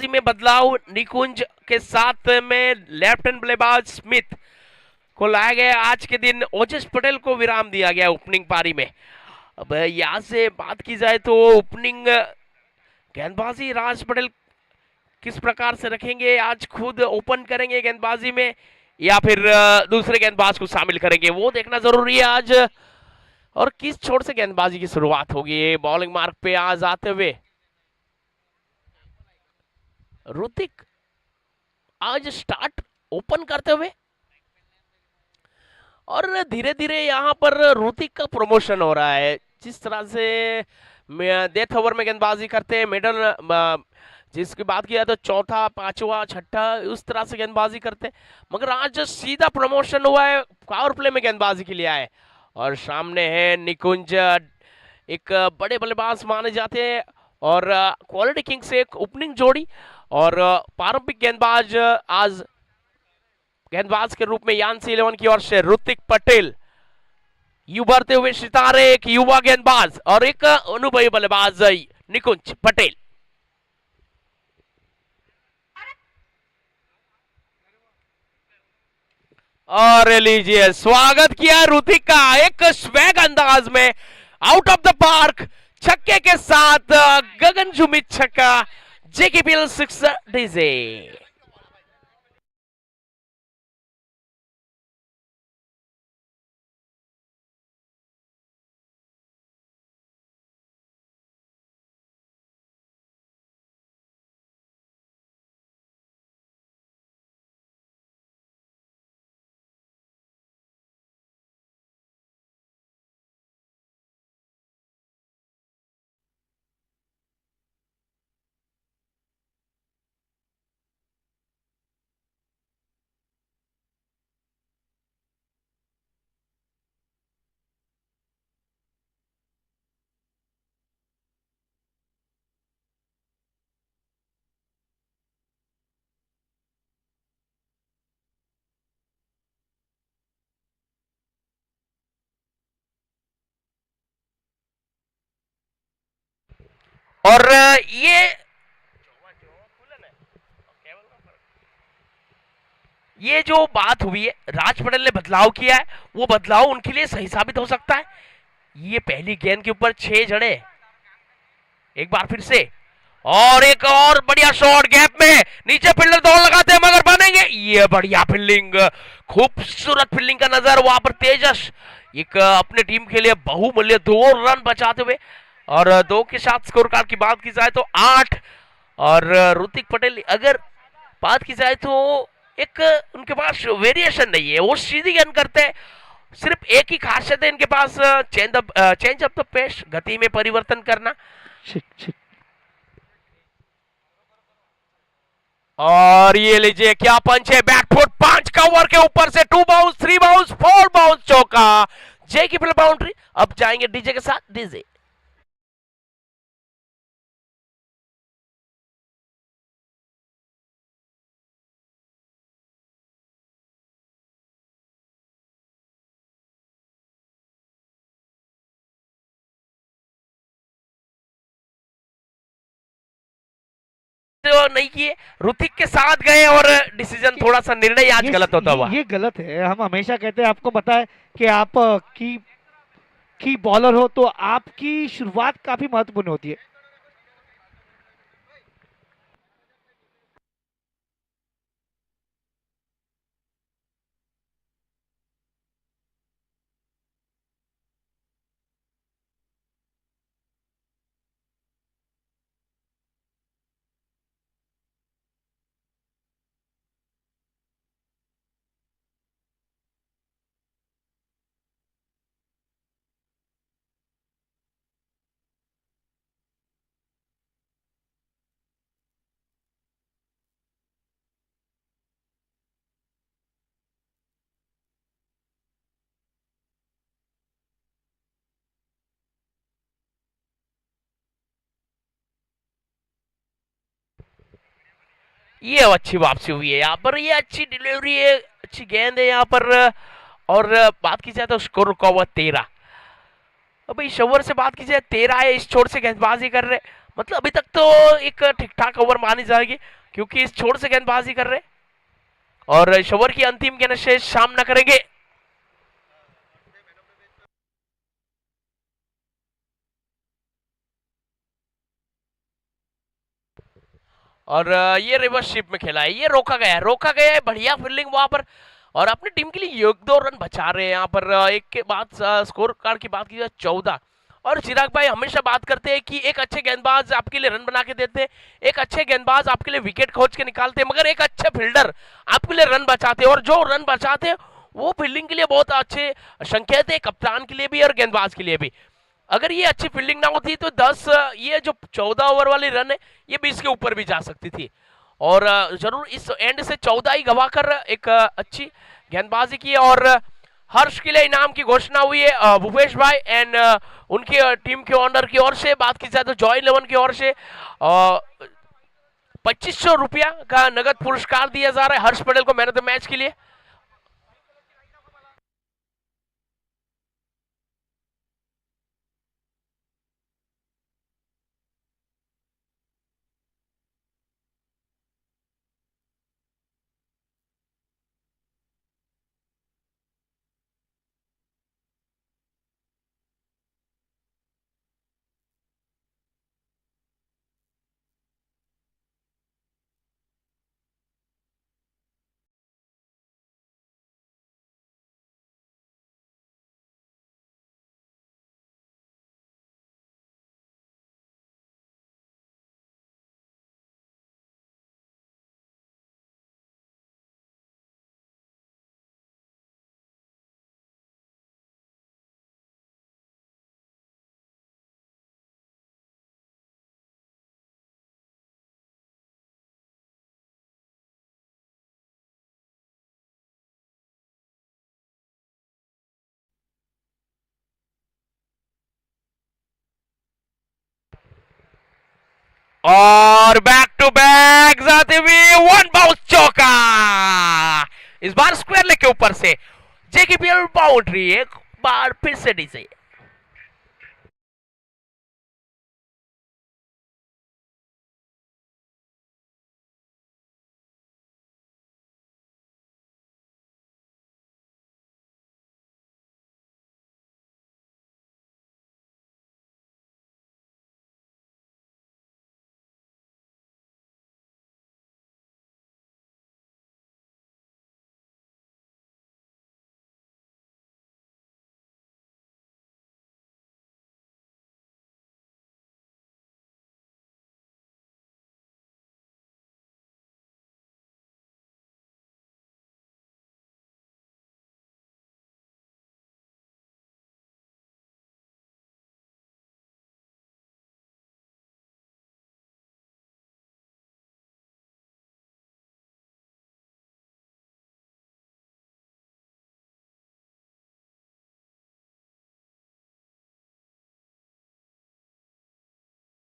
में बदलाव निकुंज के साथ में लेफ्ट हैंड बल्लेबाज स्मिथ को लाया गया। आज के दिन ओजस पटेल को विराम दिया गया ओपनिंग पारी में। अब यहाँ से बात की जाए तो ओपनिंग गेंदबाजी राज पटेल किस प्रकार से रखेंगे, आज खुद ओपन करेंगे गेंदबाजी में या फिर दूसरे गेंदबाज को शामिल करेंगे, वो देखना जरूरी है आज। और किस छोर से गेंदबाजी की शुरुआत होगी बॉलिंग मार्क पे आज आते हुए ऋतिक आज स्टार्ट ओपन करते हुए। और धीरे धीरे यहाँ पर ऋतिक का प्रमोशन हो रहा है। जिस तरह से डेथ ओवर में गेंदबाजी करते हैं मिडल, जिसकी बात किया तो चौथा पांचवा छठा उस तरह से गेंदबाजी करते हैं, मगर आज सीधा प्रमोशन हुआ है, पावर प्ले में गेंदबाजी के लिए आए। और सामने है निकुंज, एक बड़े बल्लेबाज माने जाते हैं और क्वालिटी किंग से एक ओपनिंग जोड़ी। और पारंपरिक गेंदबाज आज गेंदबाज के रूप में यान्सी 11 की ओर से ऋतिक पटेल, उभरते हुए सितारे, एक युवा गेंदबाज और एक अनुभवी बल्लेबाज निकुंज पटेल। और लीजिए स्वागत किया ऋतिक का एक स्वैग अंदाज में, आउट ऑफ द पार्क छक्के के साथ गगनचुंबी छक्का, जेकेपीएल 6 डीजे। और ये जो बात हुई है राज पटेल ने बदलाव किया है, वो बदलाव उनके लिए सही साबित हो सकता है। ये पहली गेंद के ऊपर 6 जड़े, एक बार फिर से और एक और बढ़िया शॉट गैप में, नीचे फील्डर दौड़ लगाते हैं मगर बनेंगे, ये बढ़िया फील्डिंग, खूबसूरत फील्डिंग का नजर वहां पर तेजस, एक अपने टीम के लिए बहुमूल्य 2 रन बचाते हुए। और 2 के साथ स्कोर कार्ड की बात की जाए तो 8। और ऋतिक पटेल अगर बात की जाए तो एक उनके पास वेरिएशन नहीं है, वो सीधी गेंद करते हैं, सिर्फ एक ही खासियत है इनके पास, चेंज अप द पेस, गति में परिवर्तन करना। और ये लीजिए क्या पंच है, बैकफुट पंच, कवर के ऊपर से 2 बाउंस 3 बाउंस 4 बाउंस चौका, जे की बाउंड्री। अब जाएंगे डीजे के साथ, डीजे। तो नहीं किए, ऋतिक के साथ गए और डिसीजन थोड़ा सा निर्णय आज गलत होता हुआ। ये गलत है। हम हमेशा कहते हैं, आपको पता है कि आप की बॉलर हो तो आपकी शुरुआत काफी महत्वपूर्ण होती है। ये अच्छी वापसी हुई है यहाँ पर, ये अच्छी डिलीवरी है, अच्छी गेंद है यहाँ पर। और बात की जाए तो स्कोर रुका हुआ 13। अब इस ओवर से बात की जाए 13 है, इस छोर से गेंदबाजी कर रहे, मतलब अभी तक तो एक ठीक ठाक ओवर मानी जाएगी, क्योंकि इस छोर से गेंदबाजी कर रहे और इस ओवर की अंतिम गेंद से सामना करेंगे। और ये रिवर्स शिप में खेला है, ये रोका गया है, बढ़िया फील्डिंग वहां पर। और अपनी टीम के लिए 1-2 रन बचा रहे हैं यहाँ पर। एक के बाद स्कोर कार्ड की बात की जाए 14। और चिराग भाई हमेशा बात करते हैं कि एक अच्छे गेंदबाज आपके लिए रन बना के देते हैं, एक अच्छे गेंदबाज आपके लिए विकेट खोज के निकालते हैं, मगर एक अच्छे फील्डर आपके लिए रन बचाते हैं। और जो रन बचाते हैं वो फील्डिंग के लिए बहुत अच्छे संकेत है, कप्तान के लिए भी और गेंदबाज के लिए भी। अगर ये अच्छी फील्डिंग ना होती तो 10, ये जो 14 ओवर वाली रन है ये 20 के ऊपर भी जा सकती थी। और जरूर इस एंड से 14 ही गवाकर एक अच्छी गेंदबाजी की। और हर्ष के लिए इनाम की घोषणा हुई है भूपेश भाई एंड उनके टीम के ओनर की ओर से। बात की जाए तो जॉय 11 की ओर से 2500 रुपया का नगद पुरस्कार दिया जा रहा है हर्ष पटेल को मैन ऑफ द मैच के लिए। और बैक टू बैक जाते हुए 1 बाउंस चौका, इस बार स्क्वायर लेग के ऊपर से जेकेपीएल बाउंड्री, एक बार फिर से डीजे।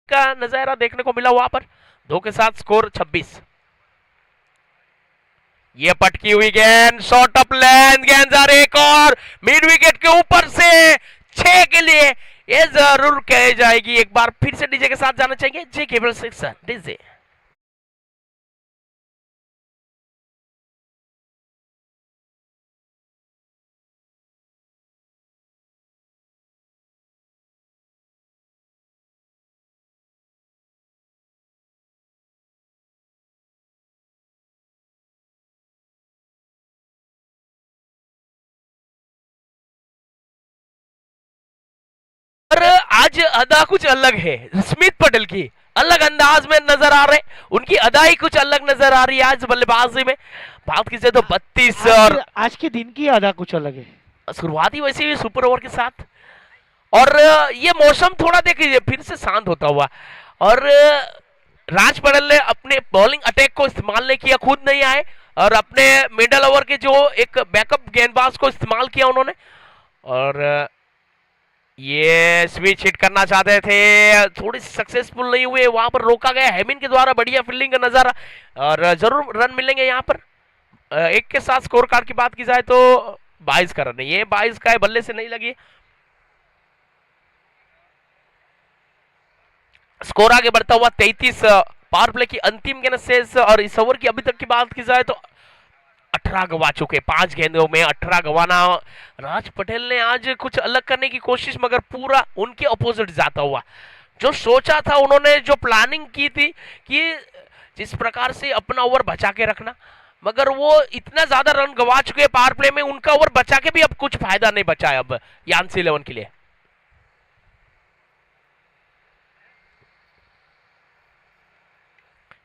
का नजारा देखने को मिला वहां पर, 2 के साथ स्कोर 26। ये पटकी हुई गेंद, शॉर्ट अप लेंथ, गेंद जा रही एक और मिड विकेट के ऊपर से 6 के लिए, ये जरूर कही जाएगी। एक बार फिर से डीजे के साथ जाना चाहिए, जे केबल 6 डीजे। और आज अदा कुछ अलग है स्मिथ पटेल की, अलग अंदाज में नजर आ रहे, उनकी अदाई कुछ अलग नजर आ रही है आज बल्लेबाजी में। बात कीजिए तो 32 और आज के दिन की अदा कुछ अलग है। शुरुआती वैसे ही सुपर ओवर के साथ। और ये मौसम थोड़ा देखिए फिर से शांत होता हुआ। और राज पटेल ने अपने बॉलिंग अटैक को इस्तेमाल नहीं किया, खुद नहीं आए और अपने मिडल ओवर के जो एक बैकअप गेंदबाज को इस्तेमाल किया उन्होंने। और ये स्विच हिट करना चाहते थे, थोड़ी सक्सेसफुल नहीं हुए, वहां पर रोका गया हेमिन के द्वारा, बढ़िया फील्डिंग का नजारा। और जरूर रन मिलेंगे यहाँ पर। एक के साथ स्कोर कार्ड की बात की जाए तो 22 का रन है, ये 22 का है, बल्ले से नहीं लगी। स्कोर आगे बढ़ता हुआ 33। पावर प्ले की अंतिम गेंद शेष और इस ओवर की अभी तक की बात की जाए तो 18 गवा चुके, 5 गेंदों में 18 गवाना। राज पटेल ने आज कुछ अलग करने की कोशिश मगर पूरा उनके अपोजिट जाता हुआ। जो सोचा था उन्होंने, जो प्लानिंग की थी कि जिस प्रकार से अपना ओवर बचा के रखना, मगर वो इतना ज्यादा रन गवा चुके पावर प्ले में, उनका ओवर बचा के भी अब कुछ फायदा नहीं बचा है अब यान्सी 11 के लिए।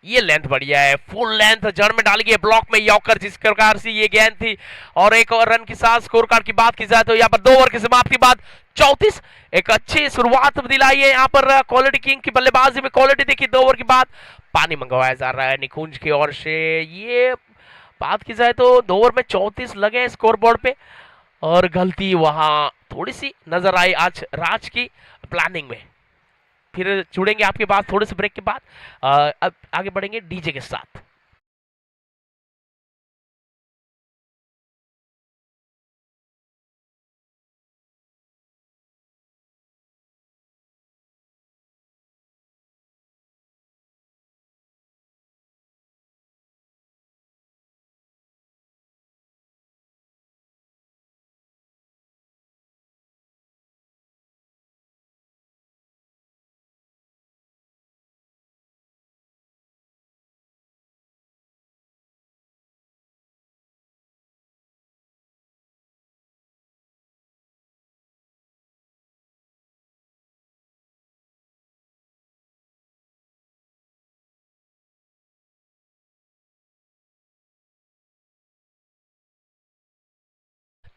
ये लेंथ बढ़िया है, फुल लेंथ जड़ में डाल गई ब्लॉक में यॉर्कर, जिस प्रकार से ये गेंद थी। और एक और रन के साथ स्कोर कार्ड की बात की जाए तो यहाँ पर 2 ओवर की समाप्ति बाद 34। एक अच्छी शुरुआत दिलाई है यहाँ पर क्वालिटी किंग की बल्लेबाजी में, क्वालिटी देखी 2 ओवर के बाद। पानी मंगवाया जा रहा है निकुंज की ओर से। ये बात की जाए तो 2 ओवर में 34 लगे स्कोर बोर्ड पे, और गलती वहां थोड़ी सी नजर आई आज राज की प्लानिंग में। फिर जुड़ेंगे आपके बाद थोड़े से ब्रेक के बाद। अब आगे बढ़ेंगे डीजे के साथ।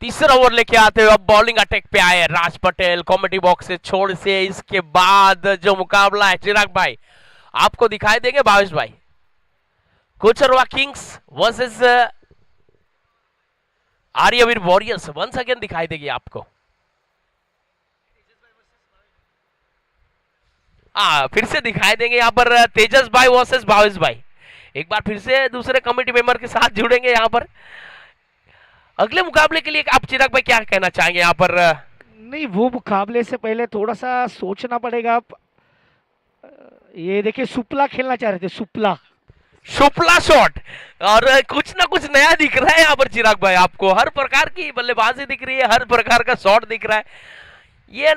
तीसरा ओवर लेके आते हुए अब बॉलिंग अटैक पे आए राज पटेल कॉमेडी बॉक्स से छोड़ से। इसके बाद जो मुकाबला है चिराग भाई आपको दिखाई देंगे, भावेश भाई, Kocharwa Kings versus Aryaveer Warriors once again दिखाई देगी आपको। फिर से दिखाई देंगे यहाँ पर तेजस भाई वर्सेस भावेश भाई। एक बार फिर से दूसरे कमेटी मेंबर के साथ जुड़ेंगे यहाँ पर अगले मुकाबले के लिए। आप चिराग भाई क्या कहना चाहेंगे यहाँ पर? नहीं, वो मुकाबले से पहले थोड़ा सा सोचना पड़ेगा। आप ये देखिए, सुपला खेलना चाह रहे थे, सुपला शुक्ला शॉट, और कुछ ना कुछ नया दिख रहा है यहाँ पर चिराग भाई आपको। हर प्रकार की बल्लेबाजी दिख रही है, हर प्रकार का शॉट दिख रहा है। ये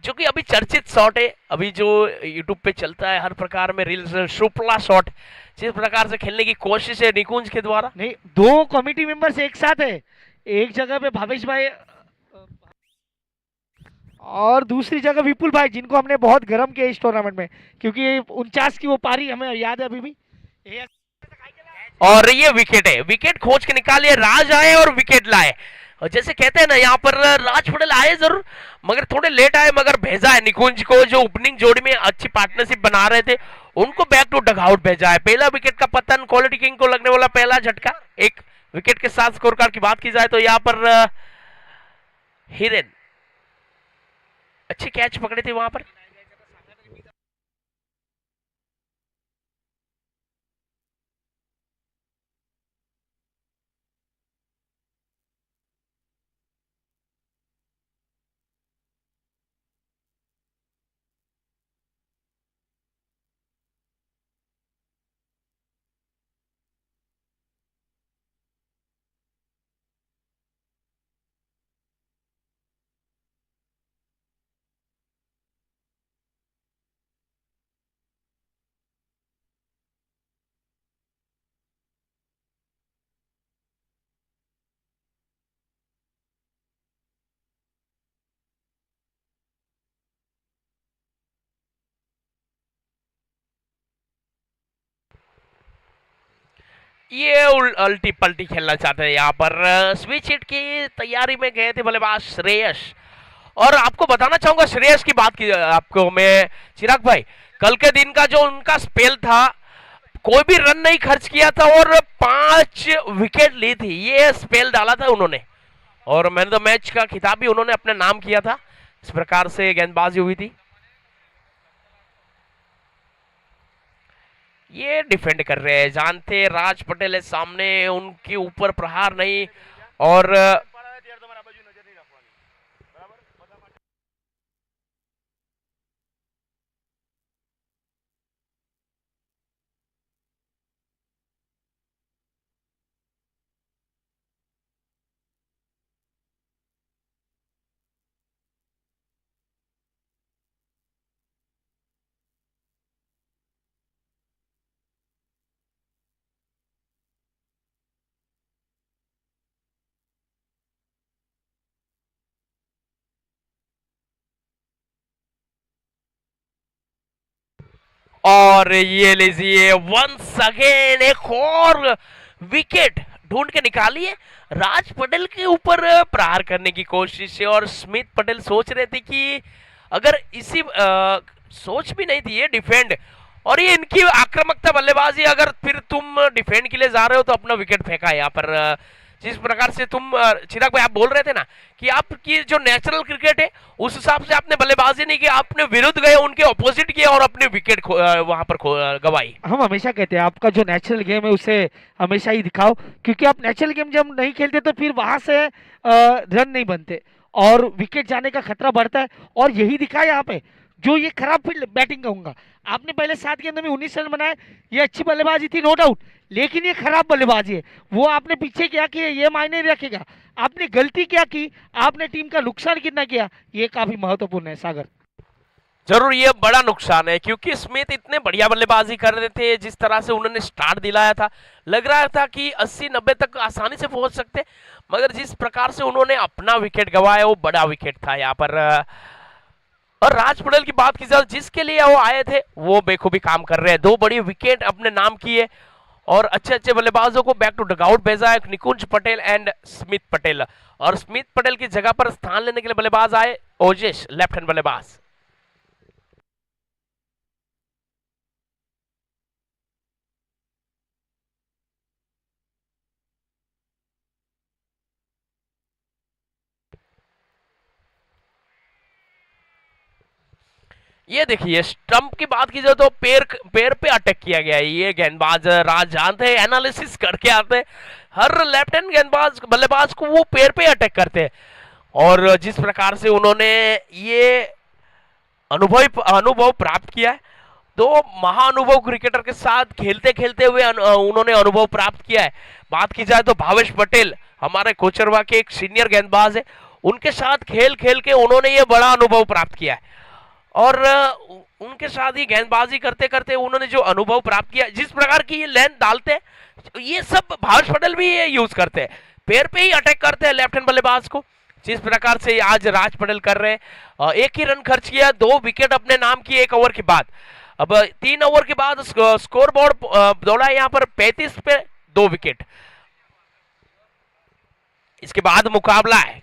जो कि अभी चर्चित शॉट है, अभी जो यूट्यूब पे चलता है हर प्रकार में रील्स, शुक्ला शॉट, जिस प्रकार से खेलने की कोशिश है निकुंज के द्वारा। नहीं, 2 कमेटी मेंबर्स एक साथ है, एक जगह पे भावेश भाई और दूसरी जगह विपुल भाई, जिनको हमने बहुत गर्म किया इस टूर्नामेंट में, क्योंकि 49 की वो पारी हमें याद है अभी भी। और ये विकेट है, विकेट खोज के निकाले, राज आए और विकेट लाए। और जैसे कहते हैं ना यहाँ पर राज पटेल आए जरूर मगर थोड़े लेट आए, मगर भेजा है निकुंज को, जो ओपनिंग जोड़ी में अच्छी पार्टनरशिप बना रहे थे उनको बैक टू डगआउट भेजा है। पहला विकेट का पतन, क्वालिटी किंग को लगने वाला पहला झटका। एक विकेट के साथ स्कोर कार्ड की बात की जाए तो यहाँ पर हिरेन अच्छे कैच पकड़े थे वहां पर। ये अल्टी पल्टी खेलना चाहते हैं यहाँ पर। स्विच हिट की तैयारी में गए थे बल्लेबाज श्रेयस। और आपको बताना चाहूंगा श्रेयस की बात की आपको मैं चिराग भाई, कल के दिन का जो उनका स्पेल था, कोई भी रन नहीं खर्च किया था और 5 विकेट ली थी, ये स्पेल डाला था उन्होंने। और मैन ऑफ द मैच का खिताब भी उन्होंने अपने नाम किया था। इस प्रकार से गेंदबाजी हुई थी। ये डिफेंड कर रहे हैं, जानते राज पटेल है सामने, उनके ऊपर प्रहार नहीं। और और ये लीजिए वंस अगेन एक और विकेट ढूंढ के निकालिए। राज पटेल के ऊपर प्रहार करने की कोशिश है और स्मिथ पटेल सोच रहे थे कि अगर इसी सोच भी नहीं थी ये डिफेंड, और ये इनकी आक्रामकता बल्लेबाजी, अगर फिर तुम डिफेंड के लिए जा रहे हो तो अपना विकेट फेंका यहाँ पर। जिस प्रकार से तुम चिराग भाई आप बोल रहे थे ना कि आपकी जो नेचुरल क्रिकेट है उस हिसाब से आपने बल्लेबाजी नहीं की, आपने विरुद्ध गए, उनके ऑपोजिट किया और अपने विकेट वहां पर गवाई। हम हमेशा कहते हैं आपका जो नेचुरल गेम है उसे हमेशा ही दिखाओ, क्योंकि आप नेचुरल गेम जब नहीं खेलते तो फिर वहां से रन नहीं बनते और विकेट जाने का खतरा बढ़ता है। और यही दिखा यहाँ पे जो ये खराब फील्ड बैटिंग कहूंगा। आपने पहले 7 गेंदों में 19 रन बनाए, ये अच्छी बल्लेबाजी थी नो डाउट, लेकिन ये खराब बल्लेबाजी है। वो आपने पीछे क्या किया ये मायने नहीं रखेगा, आपने गलती क्या की, आपने टीम का नुकसान कितना किया, ये काफी महत्वपूर्ण है सागर। जरूर ये बड़ा नुकसान है, क्योंकि स्मिथ इतने बढ़िया बल्लेबाजी कर रहे थे, जिस तरह से उन्होंने स्टार्ट दिलाया था लग रहा था कि 80-90 तक आसानी से पहुंच सकते, मगर जिस प्रकार से उन्होंने अपना विकेट गवाया वो बड़ा विकेट था यहाँ पर। और राज पटेल की बात की जाए जिसके लिए वो आए थे वो बेखूबी काम कर रहे हैं, 2 बड़ी विकेट अपने नाम किए और अच्छे अच्छे बल्लेबाजों को बैक टू डगआउट भेजा है, निकुंज पटेल एंड स्मिथ पटेल। और स्मिथ पटेल की जगह पर स्थान लेने के लिए बल्लेबाज आए ओजेश, लेफ्ट हैंड बल्लेबाज। ये देखिए स्टंप की बात की जाए तो पैर पैर पे अटैक किया गया है। ये गेंदबाज राज जानते हैं, एनालिसिस करके आते हैं, हर लेफ्ट हैंड गेंदबाज बल्लेबाज को वो पैर पे अटैक करते हैं। और जिस प्रकार से उन्होंने ये अनुभव प्राप्त किया है, तो महाअनुभव क्रिकेटर के साथ खेलते खेलते हुए उन्होंने अनुभव प्राप्त किया है। बात की जाए तो भावेश पटेल हमारे कोचरवा के एक सीनियर गेंदबाज है, उनके साथ खेल खेल के उन्होंने ये बड़ा अनुभव प्राप्त किया है। और उनके साथ ही गेंदबाजी करते करते उन्होंने जो अनुभव प्राप्त किया, जिस प्रकार की ये लेंथ डालते हैं ये सब भावेश पटेल भी ये यूज करते हैं, पैर पे ही अटैक करते हैं लेफ्ट हैंड बल्लेबाज को, जिस प्रकार से आज राज पटेल कर रहे हैं। 1 ही रन खर्च किया, 2 विकेट अपने नाम किए 1 ओवर के बाद। अब 3 ओवर के बाद स्कोर बोर्ड दौड़ा यहाँ पर 35 पे 2 विकेट। इसके बाद मुकाबला है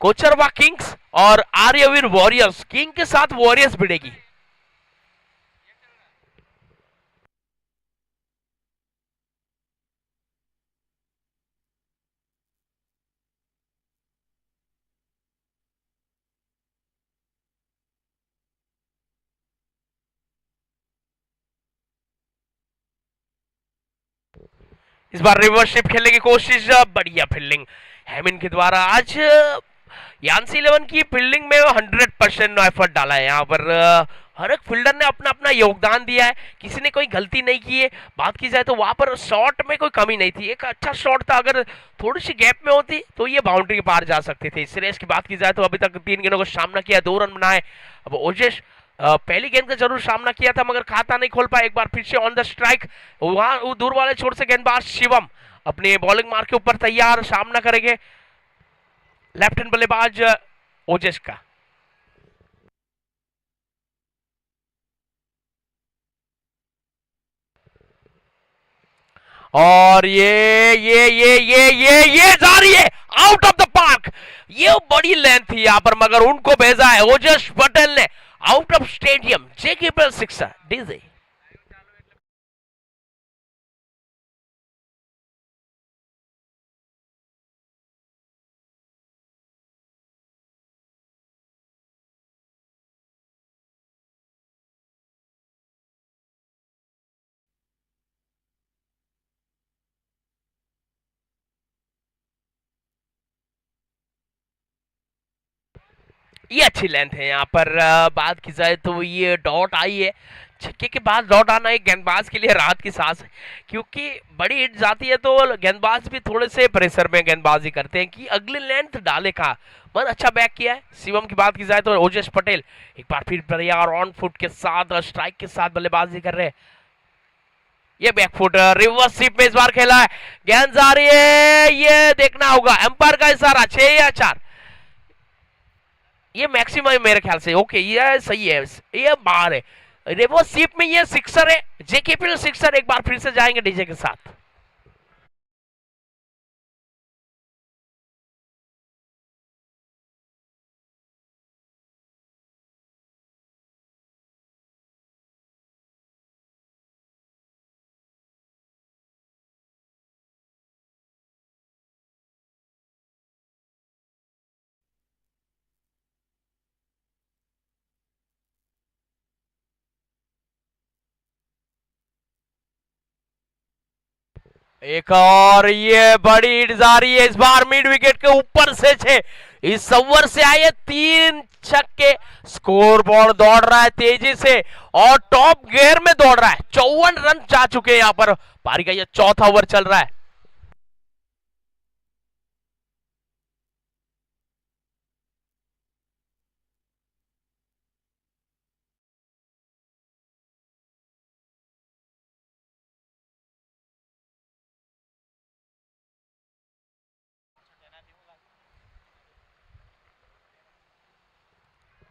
कोचरवा किंग्स और आर्यवीर वॉरियर्स। किंग के साथ वॉरियर्स भिड़ेगी। इस बार रिवर्सशिप खेलने की कोशिश, बढ़िया फील्डिंग हेमिन के द्वारा। आज यान्सी 11 की फील्डिंग में 100% एफर्ट डाला है यहाँ पर। हर एक फील्डर ने अपना अपना योगदान दिया है, किसी ने कोई गलती नहीं की है। बात की जाए तो वहां पर शॉट में कोई कमी नहीं थी, एक अच्छा शॉट था, अगर थोड़ी सी गैप में होती तो ये बाउंड्री के पार जा सकते थे। श्रेयस की बात की जाए तो अभी तक 3 गेंदों का सामना किया, 2 रन बनाए। अब ओजेश पहली गेंद का जरूर सामना किया था मगर खाता नहीं खोल पाया, एक बार फिर से ऑन द स्ट्राइक। वहां दूर वाले छोर से गेंदबाज शिवम अपने बॉलिंग मार्क के ऊपर तैयार, सामना करेंगे लेफ्ट हैंड बल्लेबाज ओजेश का। और ये जा रही है आउट ऑफ द पार्क। ये बड़ी लेंथ थी यहां पर मगर उनको भेजा है ओजेश पटेल ने आउट ऑफ स्टेडियम। जेकीपल सिक्सर डीजे। ये अच्छी लेंथ है यहाँ पर। बात की जाए तो ये डॉट आई है, छक्के के बाद डॉट आना एक गेंदबाज के लिए राहत की सांस है, क्योंकि बड़ी हिट जाती है तो गेंदबाज भी थोड़े से प्रेशर में गेंदबाजी करते हैं कि अगली लेंथ डाले का। मगर अच्छा बैक किया है। शिवम की बात की जाए तो ओजेश पटेल एक बार फिर तैयार, ऑन फुट के साथ स्ट्राइक के साथ बल्लेबाजी कर रहे हैं। ये बैकफुट रिवर्स स्वीप में इस बार खेला है, गेंद जा रही है, ये देखना होगा एम्पायर का इशारा 6 या 4। ये मैक्सिमम मेरे ख्याल से ओके, ये सही है, ये बाहर है। रेवो सीप में ये सिक्सर है, जेकेपीएल सिक्सर। एक बार फिर से जाएंगे डीजे के साथ। एक और ये बड़ी हिट जा रही है इस बार मिड विकेट के ऊपर से 6। इस ओवर से आए 3 छक्के। स्कोर बोर्ड दौड़ रहा है तेजी से और टॉप गियर में दौड़ रहा है। 54 रन जा चुके हैं यहाँ पर। पारी का ये चौथा ओवर चल रहा है।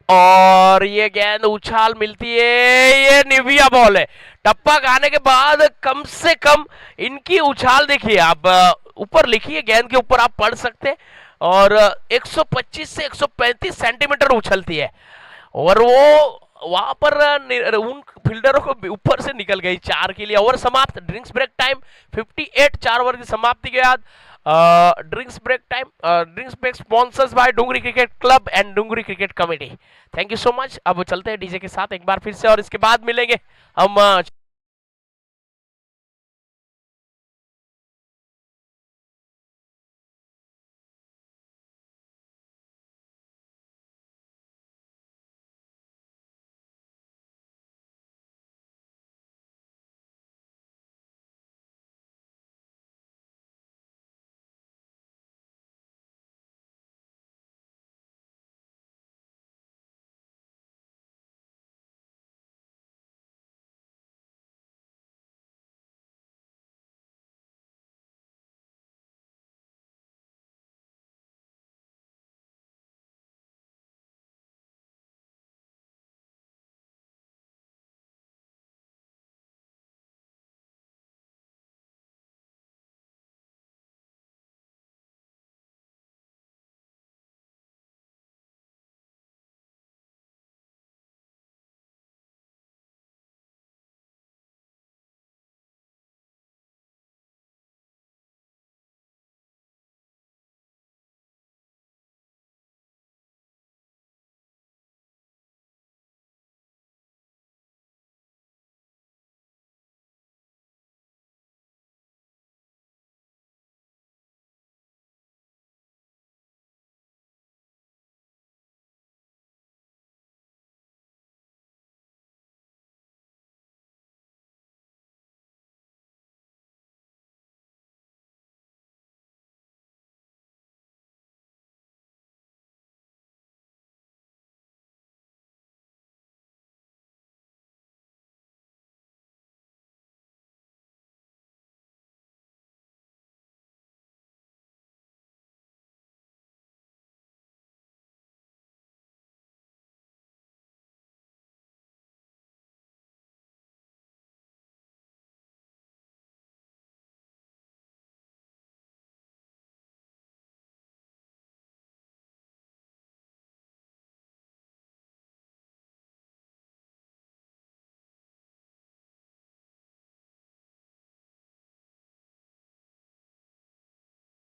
और ये गेंद उछाल मिलती है, ये निविया बॉल है। टप्पा खाने के बाद कम से कम इनकी उछाल देखिए आप, ऊपर लिखिए गेंद के ऊपर आप पढ़ सकते हैं। और 125 से 135 सेंटीमीटर उछलती है और वो वहां पर उन फील्डरों को ऊपर से निकल गई। 4 के लिए ओवर समाप्त। Drinks break time 58। 4 ओवर की समाप्ति के बाद drinks break time. Drinks break sponsors by Dungri cricket club and Dungri cricket committee. Thank you so much. अब चलते हैं डीजे के साथ एक बार फिर से और इसके बाद मिलेंगे हम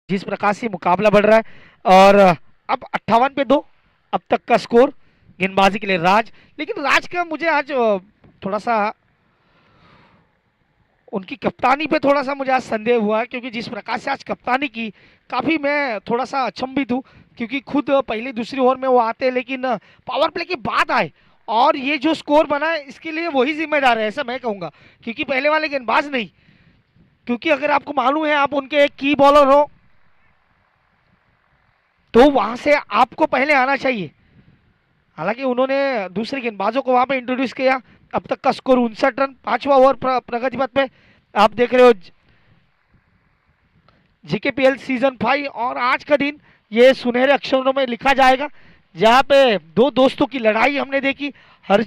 जिस प्रकार से मुकाबला बढ़ रहा है और अब 58 पे 2 अब तक का स्कोर गेंदबाजी के लिए राज। लेकिन राज का मुझे आज थोड़ा सा उनकी कप्तानी पे थोड़ा सा मुझे आज संदेह हुआ है, क्योंकि जिस प्रकार से आज कप्तानी की काफ़ी मैं थोड़ा सा अचंभित हूँ। क्योंकि खुद पहली दूसरी ओवर में वो आते हैं लेकिन पावर प्ले के बाद आए और ये जो स्कोर बना है इसके लिए वही जिम्मेदार है, ऐसा मैं कहूँगा। क्योंकि पहले वाले गेंदबाज नहीं, क्योंकि अगर आपको मालूम है आप उनके एक की बॉलर हो तो वहां से आपको पहले आना चाहिए। हालांकि उन्होंने दूसरे गेंदबाजों को वहां पे इंट्रोड्यूस किया। अब तक का स्कोर 59 रन। 5वां ओवर प्रगति पथ पे आप देख रहे हो जीकेपीएल सीजन 5। और आज का दिन ये सुनहरे अक्षरों में लिखा जाएगा, जहां पे दो दोस्तों की लड़ाई हमने देखी। हर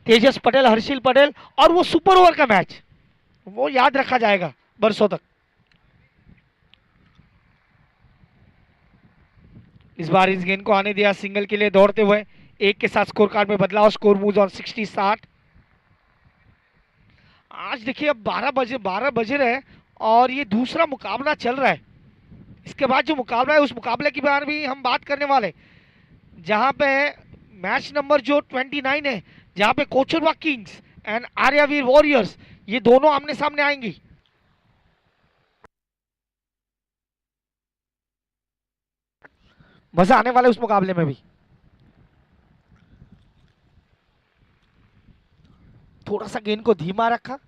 तेजस पटेल, हर्षिल पटेल, और वो सुपर ओवर का मैच वो याद रखा जाएगा बरसों तक। इस बार इस गेंद को आने दिया सिंगल के लिए दौड़ते हुए, एक के साथ स्कोर कार्ड में बदलाव, स्कोर मूव ऑन 60-60। आज देखिए अब 12 बजे रहे और ये दूसरा मुकाबला चल रहा है। इसके बाद जो मुकाबला है उस मुकाबले की बार भी हम बात करने वाले, जहां पे मैच नंबर जो 29 है, जहां पे कोचरवा किंग्स एंड आर्यावीर वॉरियर्स ये दोनों आमने सामने आएंगी। मजा आने वाला है उस मुकाबले में भी। थोड़ा सा गेंद को धीमा रखा,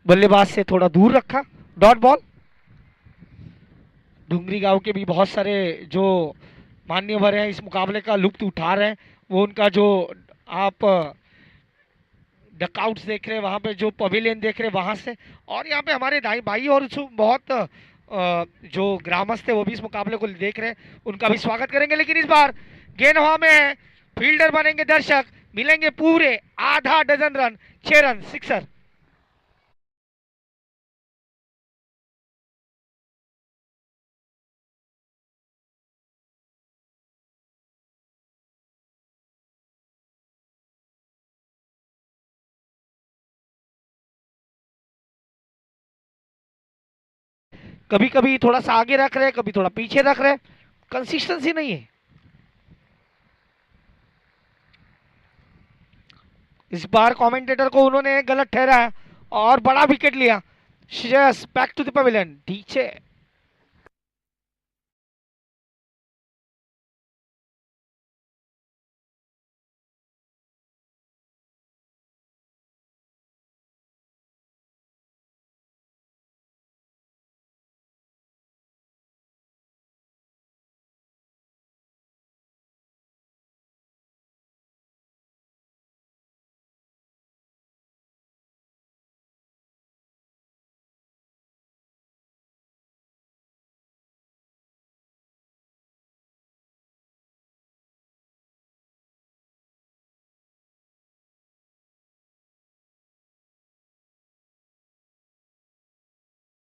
बल्लेबाज से थोड़ा दूर रखा, डॉट बॉल। डुंगरी गांव के भी बहुत सारे जो मान्यवर हैं इस मुकाबले का लुत्फ उठा रहे हैं। वो उनका जो आप डकआउट्स देख रहे हैं, वहाँ पे जो पवेलियन देख रहे हैं वहाँ से, और यहाँ पे हमारे दाई भाई और बहुत जो ग्रामस्थ है वो भी इस मुकाबले को देख रहे हैं, उनका भी स्वागत करेंगे। लेकिन इस बार गेंद हवा में है, फील्डर बनेंगे दर्शक, मिलेंगे पूरे आधा डजन रन, 6 रन, सिक्सर। कभी कभी थोड़ा सा आगे रख रहे हैं, कभी थोड़ा पीछे रख रहे हैं, कंसिस्टेंसी नहीं है। इस बार कमेंटेटर को उन्होंने गलत ठहराया और बड़ा विकेट लिया। Shreyas back to the pavilion, नीचे।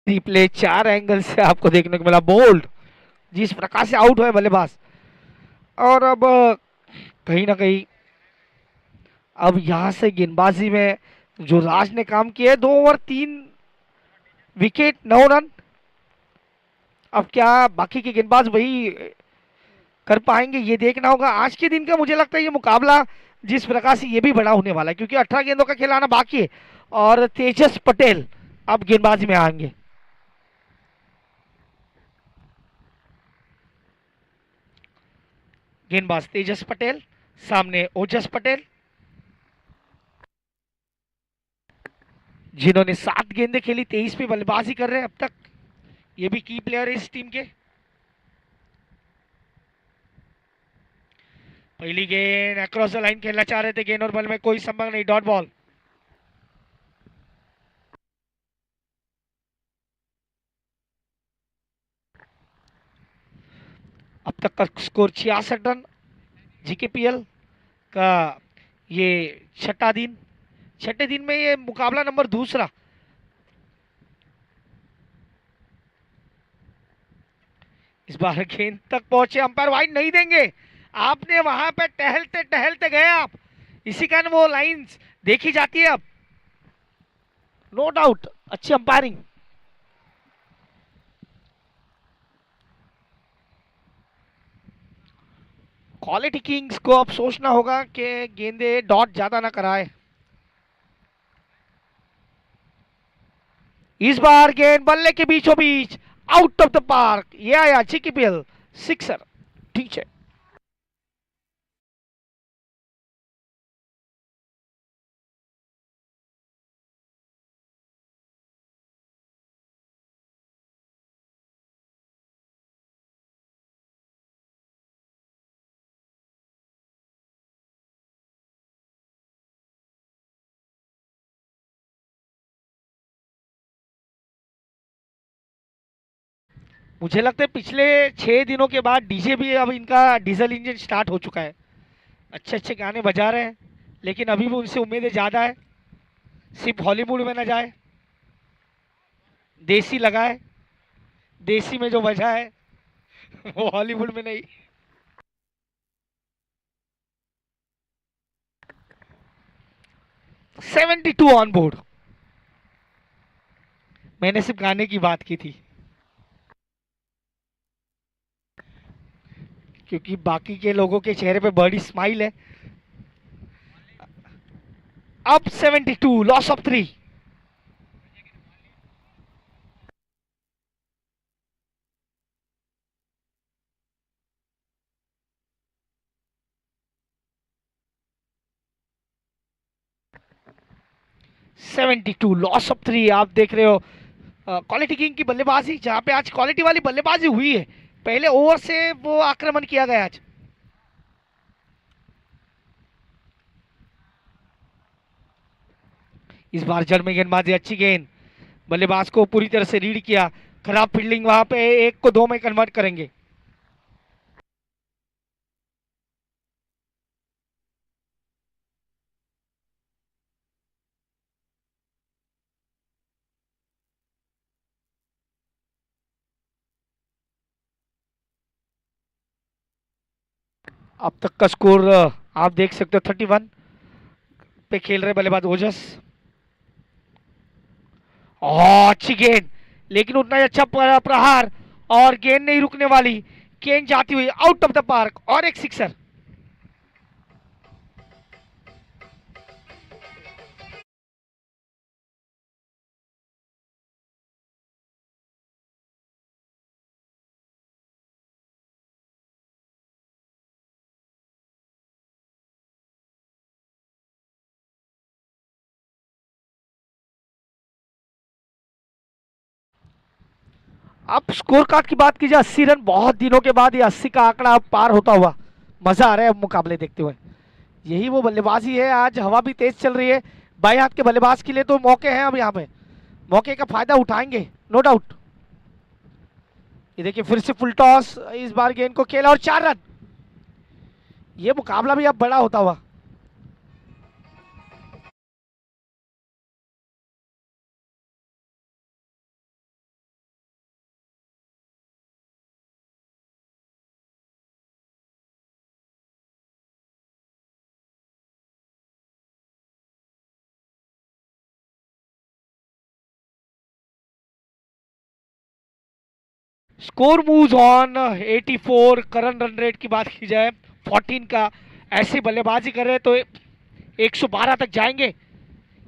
रिप्ले 4 एंगल से आपको देखने को मिला, बोल्ड जिस प्रकार से आउट हुए बल्लेबाज। और अब कहीं ना कहीं अब यहां से गेंदबाजी में जो राज ने काम किया है, 2 ओवर 3 विकेट 9 रन। अब क्या बाकी के गेंदबाज वही कर पाएंगे, ये देखना होगा। आज के दिन का मुझे लगता है ये मुकाबला जिस प्रकार से ये भी बड़ा होने वाला है, क्योंकि 18 गेंदों का खिलाना बाकी है और तेजस पटेल अब गेंदबाजी में आएंगे। गेंदबाज तेजस पटेल, सामने ओजस पटेल, जिन्होंने 7 गेंदें खेली, 23 पे बल्लेबाजी कर रहे हैं अब तक। ये भी की प्लेयर है इस टीम के। पहली गेंद अक्रॉस द लाइन खेलना चाह रहे थे, गेंद और बल में कोई संबंध नहीं, डॉट बॉल। अब तक का स्कोर 66 रन। जीकेपीएल का ये छठे दिन में ये मुकाबला नंबर दूसरा। इस बार गेंद तक पहुंचे, अंपायर वाइड नहीं देंगे। आपने वहां पे टहलते टहलते गए आप, इसी कारण वो लाइंस देखी जाती है अब। नो डाउट अच्छी अंपायरिंग। क्वालिटी किंग्स को अब सोचना होगा कि गेंदे डॉट ज्यादा ना कराए। इस बार गेंद बल्ले के बीचों बीच, आउट ऑफ द पार्क, ये आया जीकेपीएल सिक्सर, ठीक है। मुझे लगता है पिछले 6 दिनों के बाद डीजे भी अब इनका डीजल इंजन स्टार्ट हो चुका है। अच्छे अच्छे गाने बजा रहे हैं लेकिन अभी भी उनसे उम्मीदें ज़्यादा है। सिर्फ हॉलीवुड में ना जाए, देसी लगाए, देसी में जो वजह है वो हॉलीवुड में नहीं। 72 ऑन बोर्ड। मैंने सिर्फ गाने की बात की थी, क्योंकि बाकी के लोगों के चेहरे पे बड़ी स्माइल है। अब 72, loss of 3। Seventy two loss of 3। आप देख रहे हो क्वालिटी किंग की बल्लेबाजी, जहां पे आज क्वालिटी वाली बल्लेबाजी हुई है। पहले ओवर से वो आक्रमण किया गया आज। इस बार जड़ में गेंदबाजी, अच्छी गेंद, बल्लेबाज को पूरी तरह से रीड किया। खराब फील्डिंग, वहां पे एक को दो में कन्वर्ट करेंगे। अब तक का स्कोर आप देख सकते हो, 31 पे खेल रहे बल्लेबाज ओजस। अच्छी गेंद, लेकिन उतना ही अच्छा प्रहार, और गेंद नहीं रुकने वाली। गेंद जाती हुई आउट ऑफ द पार्क, और एक सिक्सर। अब स्कोर कार्ड की बात की जाए, 80 रन, बहुत दिनों के बाद ये 80 का आंकड़ा अब पार होता हुआ मजा आ रहा है अब मुकाबले देखते हुए। यही वो बल्लेबाजी है, आज हवा भी तेज चल रही है। बाएं हाथ के बल्लेबाज के लिए तो मौके हैं अब यहाँ पे, मौके का फायदा उठाएंगे नो डाउट। ये देखिए फिर से फुल टॉस, इस बार गेंद को खेला और 4 रन। ये मुकाबला भी अब बड़ा होता हुआ। Score moves on 84। Current run rate की बात की जाए 14 का, ऐसी बल्लेबाजी कर रहे हैं तो 112 तक जाएंगे,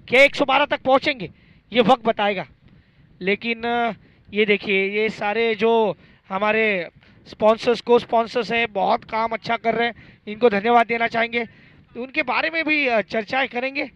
क्या 112 तक पहुंचेंगे, ये वक्त बताएगा। लेकिन ये देखिए, ये सारे जो हमारे स्पॉन्सर्स, को स्पॉन्सर्स हैं, बहुत काम अच्छा कर रहे हैं, इनको धन्यवाद देना चाहेंगे। उनके बारे में भी चर्चाएं करेंगे।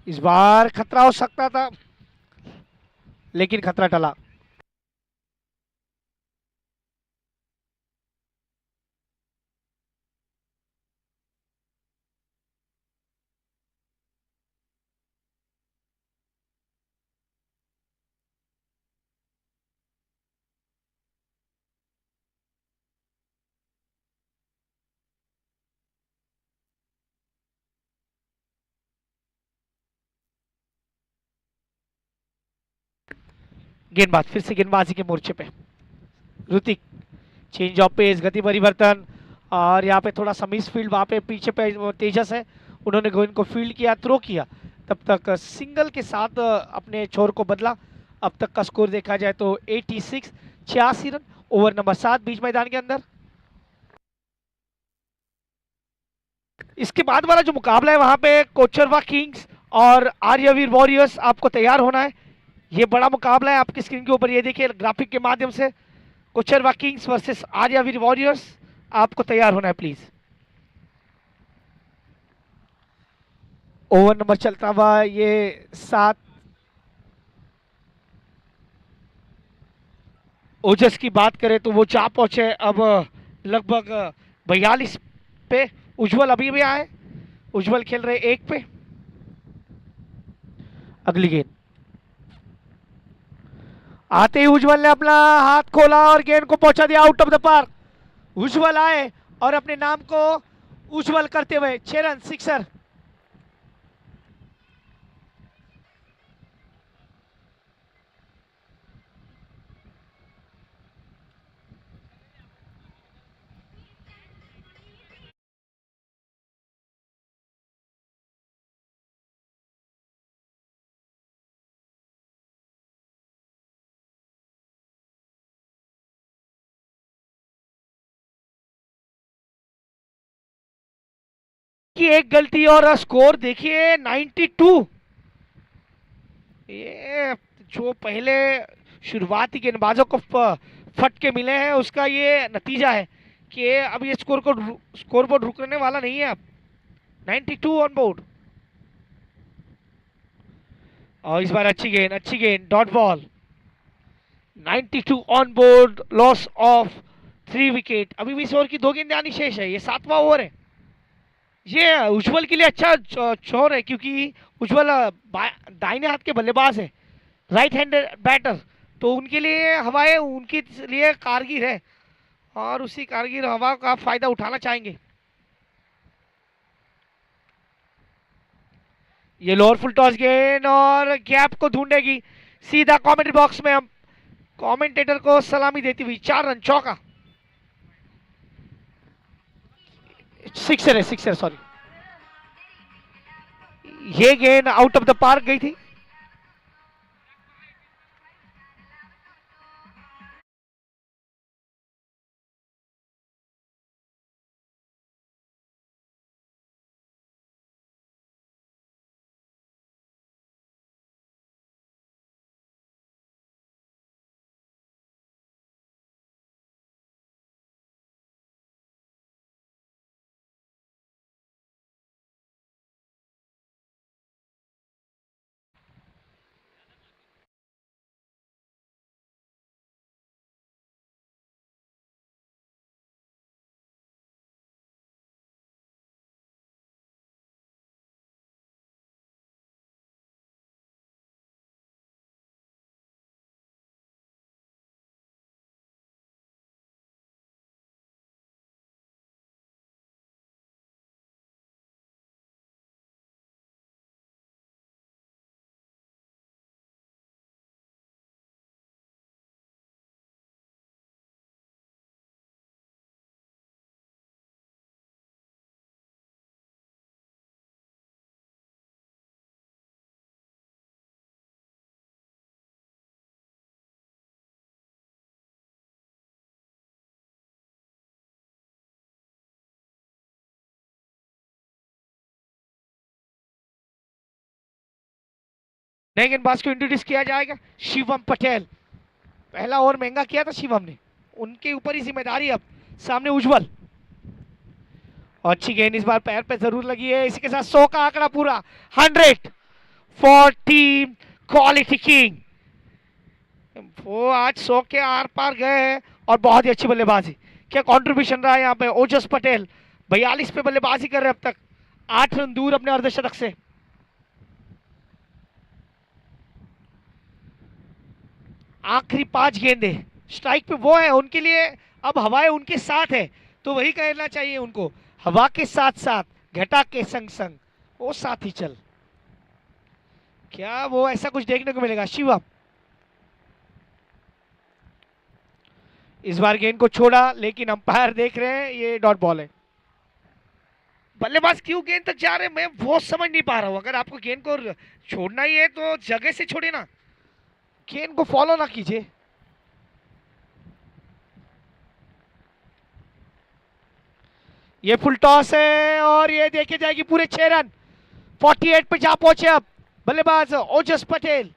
इस बार खतरा हो सकता था, लेकिन खतरा टला। गेंदबाज फिर से गेंदबाजी के मोर्चे पे, ऋतिक, चेंज ऑफ पेस, गति परिवर्तन, और यहाँ पे थोड़ा सा मिस फील्ड, वहाँ पे पीछे पे तेजस है, उन्होंने गेंद को फील्ड किया, थ्रो किया, तब तक सिंगल के साथ अपने छोर को बदला। अब तक का स्कोर देखा जाए तो 86, 86 रन, ओवर नंबर 7 बीच मैदान के अंदर। इसके बाद वाला जो मुकाबला है, वहां पे कोचरवा किंग्स और आर्यवीर वॉरियर्स, आपको तैयार होना है। ये बड़ा मुकाबला है, आपकी स्क्रीन के ऊपर ये देखिए ग्राफिक के माध्यम से, Kocharva Kings versus Aryaveer warriors. आपको तैयार होना है प्लीज। ओवर नंबर चलता हुआ ये 7। ओजस की बात करें तो वो जा पहुंचे अब लगभग 42 पे। उज्जवल अभी भी आए, उज्जवल खेल रहे 1 पे। अगली गेंद आते ही उज्जवल ने अपना हाथ खोला और गेंद को पहुंचा दिया आउट ऑफ द पार्क। उज्जवल आए और अपने नाम को उज्जवल करते हुए 6 रन, सिक्सर। की एक गलती और स्कोर देखिए 92। ये जो पहले शुरुआती गेंदबाजों को फटके मिले हैं उसका ये नतीजा है कि अब ये स्कोर बोर्ड रुकने वाला नहीं है अब। 92 ऑन बोर्ड। और इस बार अच्छी गेंद dot ball. 92 on board, loss of 3 wicket. अभी भी इस ओवर की 2 गेंदें आनी शेष है, ये 7वां ओवर है। ये उज्जवल के लिए अच्छा छोर है क्योंकि उज्जवल दाहिने हाथ के बल्लेबाज है, राइट हैंड बैटर। तो उनके लिए हवाएं उनके लिए कारगर है और उसी कारगर हवा का फायदा उठाना चाहेंगे। ये लोअर फुल टॉस गेंद और गैप को ढूंढेगी। सीधा कमेंट्री बॉक्स में हम कमेंटेटर को सलामी देती हुई 4 रन, चौका। सिक्सर है, सिक्सर, सॉरी। ये गेंद आउट ऑफ द पार्क गई थी। नए गेंदबाज को इंट्रोड्यूस किया जाएगा, शिवम पटेल। पहला ओवर महंगा किया था शिवम ने, उनके ऊपर ही जिम्मेदारी अब। सामने उज्जवल। और अच्छी गेंद इस बार पैर पे जरूर लगी है, इसी के साथ 100 का आंकड़ा पूरा। 100 फॉर टीम क्वालिटी किंग। वो आज 100 के आर पार गए हैं और बहुत ही अच्छी बल्लेबाजी। क्या कंट्रीब्यूशन रहा है यहाँ पे ओजस पटेल। 42 पे बल्लेबाजी कर रहे अब तक, 8 रन दूर अपने अर्धशतक से। आखिरी 5 गेंदे स्ट्राइक पे वो है उनके लिए। अब हवाएं उनके साथ है तो वही कहना चाहिए उनको, हवा के साथ साथ, घटा के संग संग, वो साथ ही चल। क्या वो ऐसा कुछ देखने को मिलेगा शिवम। इस बार गेंद को छोड़ा लेकिन अंपायर देख रहे हैं ये डॉट बॉल है। बल्लेबाज क्यों गेंद तक जा रहे हैं मैं वो समझ नहीं पा रहा हूं। अगर आपको गेंद को छोड़ना ही है तो जगह से छोड़े ना, गेंद को फॉलो ना कीजिए। ये फुल टॉस है और ये देखे जाएगी पूरे 6 रन। 48 पे जा पहुंचे अब बल्लेबाज ओजस पटेल।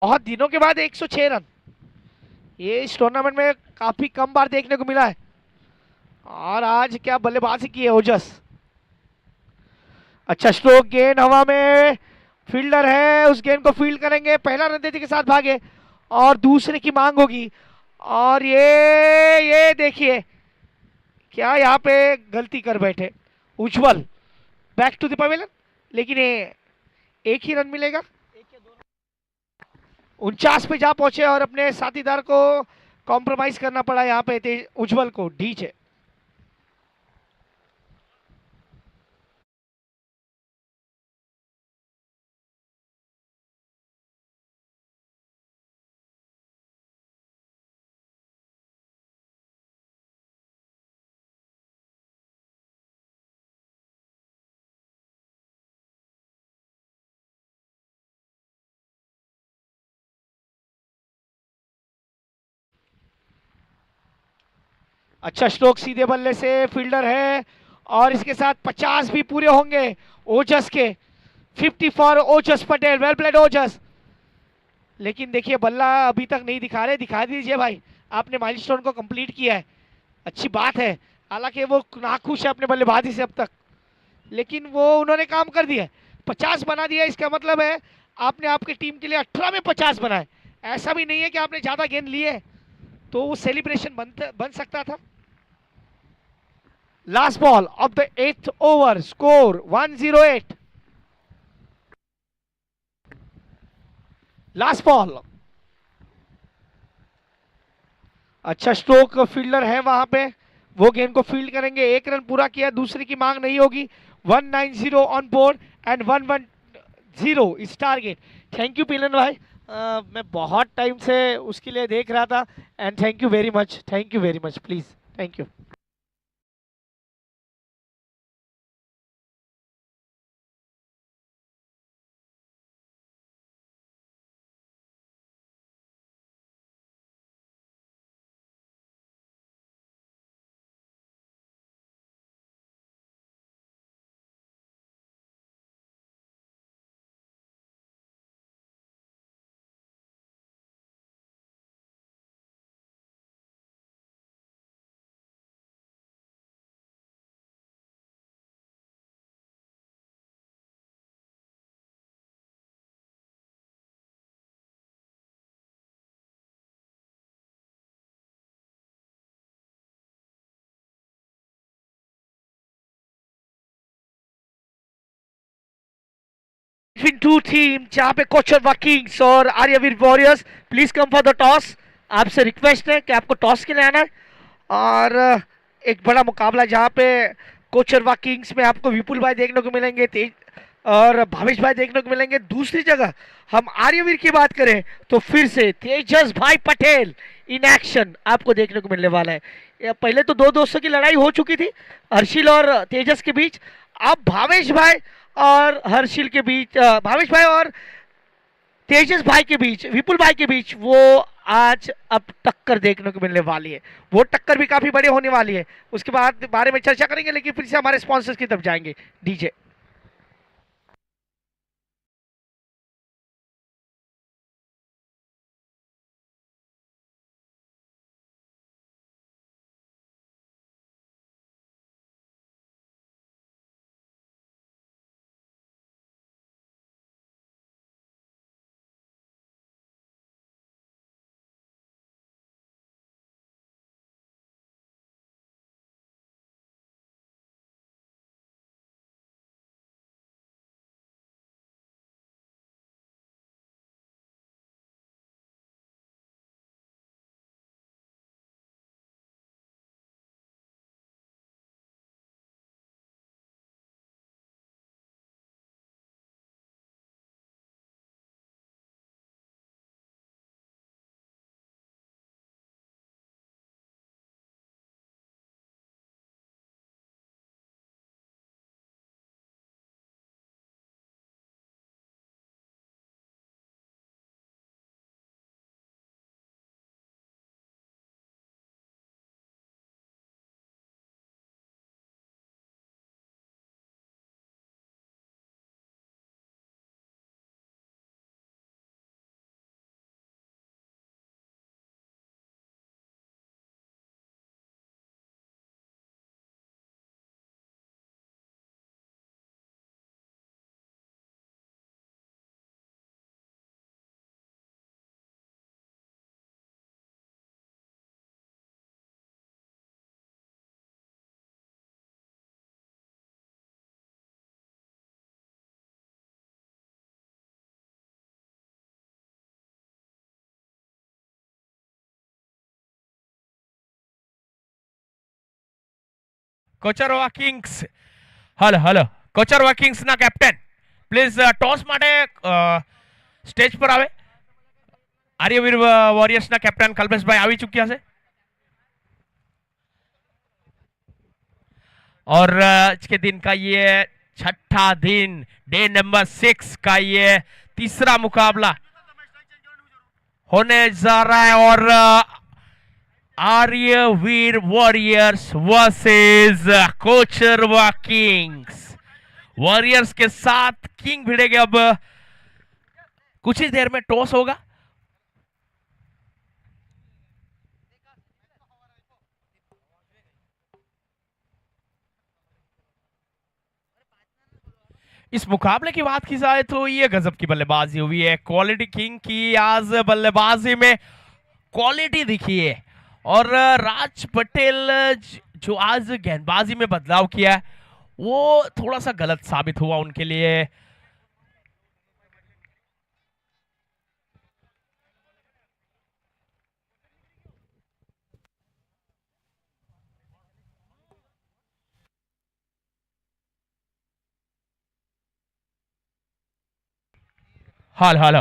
बहुत दिनों के बाद 106 रन, ये इस टूर्नामेंट में काफी कम बार देखने को मिला है। और आज क्या बल्लेबाजी की है ओजस। अच्छा स्ट्रोक, गेंद हवा में, फील्डर है, उस गेंद को फील्ड करेंगे, पहला रन तेजी के साथ भागे और दूसरे की मांग होगी। और ये देखिए क्या यहाँ पे गलती कर बैठे उज्जवल। बैक टू द पवेलियन, लेकिन ये एक ही रन मिलेगा। 49 पे जा पहुंचे और अपने साथीदार को कॉम्प्रोमाइज करना पड़ा यहाँ पे उज्जवल को, डीजे। अच्छा स्ट्रोक सीधे बल्ले से, फील्डर है और इसके साथ 50 भी पूरे होंगे ओजस के। 50 for Ojas Patel, well played Ojas. लेकिन देखिए बल्ला अभी तक नहीं दिखा रहे, दिखा दीजिए भाई, आपने माइलस्टोन को कंप्लीट किया है, अच्छी बात है। हालांकि वो नाखुश है अपने बल्लेबाजी से अब तक, लेकिन वो उन्होंने काम कर दिया, 50 बना दिया। इसका मतलब है आपने आपकी टीम के लिए 18 में 50 बनाए। ऐसा भी नहीं है कि आपने ज्यादा गेंद लिए तो वो सेलिब्रेशन बन सकता था। Last ball of the 8th over, score 108। Last ball. अच्छा स्ट्रोक, फील्डर है वहां पे, वो गेंद को फील्ड करेंगे, एक रन पूरा किया, दूसरे की मांग नहीं होगी। 190 ऑन बोर्ड एंड 110 इस टारगेट। थैंक यू पिलन भाई, मैं बहुत टाइम से उसके लिए देख रहा था। And thank you very much, thank you very much, please, thank you. Between two team जहाँ पे कोचरवा किंग्स और Aryaveer warriors, please come for the toss. आपसे रिक्वेस्ट है कि आपको टॉस के लिए आना है। और एक बड़ा मुकाबला जहाँ पे कोचरवा किंग्स में आपको विपुल भाई देखने को मिलेंगे, तेज और भावेश भाई देखने को मिलेंगे। दूसरी जगह हम आर्यवीर की बात करें तो फिर से तेजस भाई पटेल इन एक्शन आपको देखने को मिलने वाला है। पहले तो दो दोस्तों की लड़ाई हो चुकी थी हर्षिल और तेजस के बीच, अब भावेश भाई और हर्षिल के बीच, भावेश भाई और तेजस भाई के बीच, विपुल भाई के बीच वो आज अब टक्कर देखने को मिलने वाली है। वो टक्कर भी काफी बड़ी होने वाली है, उसके बाद बारे में चर्चा करेंगे, लेकिन फिर से हमारे स्पॉन्सर्स की तरफ जाएंगे, DJ. Kocharwa Kings hello hello Kocharwa Kings ના કેપ્ટન પ્લીઝ ટોસ માટે સ્ટેજ પર આવે આર્યવીર વોરિયર્સ ના કેપ્ટન કલ્પેશભાઈ આવી ચૂક્યા છે और आज के दिन का ये छठा दिन डे नंबर 6 का ये तीसरा मुकाबला होने जा रहा है और Aryaveer Warriors versus Kocharwa Kings Warriors के साथ किंग भिड़ेंगे अब कुछ ही देर में टॉस होगा इस मुकाबले की बात की जाए तो ये गजब की बल्लेबाजी हुई है क्वालिटी किंग की आज बल्लेबाजी में क्वालिटी दिखी है और राज पटेल जो आज गेंदबाजी में बदलाव किया है वो थोड़ा सा गलत साबित हुआ उनके लिए हाल हाल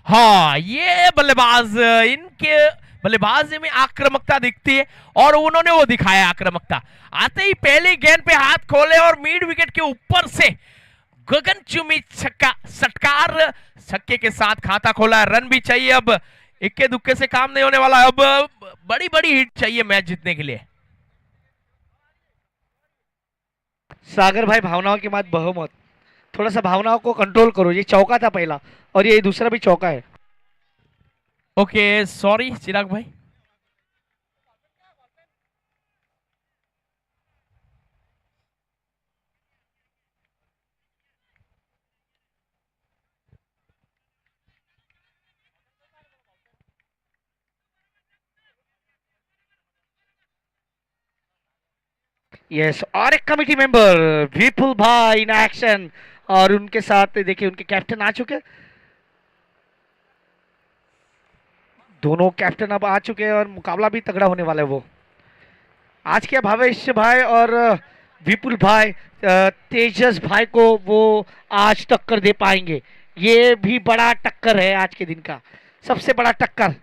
हाँ ये बल्लेबाज इनके बल्लेबाजी में आक्रामकता दिखती है और उन्होंने वो दिखाया आक्रामकता आते ही पहले गेंद पे हाथ खोले और मिड विकेट के ऊपर से गगनचुंबी छक्का सटकार छक्के के साथ खाता खोला रन भी चाहिए अब इक्के दुक्के से काम नहीं होने वाला अब बड़ी बड़ी हिट चाहिए मैच जीतने के लिए सागर भाई भावनाओं के मत बहो मत थोड़ा सा भावनाओं को कंट्रोल करो ये चौका था पहला और ये दूसरा भी चौका है ओके सॉरी चिराग भाई यस और एक कमेटी मेंबर विपुल भाई इन एक्शन और उनके साथ देखिए उनके कैप्टन आ चुके दोनों कैप्टन अब आ चुके हैं और मुकाबला भी तगड़ा होने वाला है वो आज के भावेश भाई और विपुल भाई तेजस भाई को वो आज टक्कर दे पाएंगे ये भी बड़ा टक्कर है आज के दिन का सबसे बड़ा टक्कर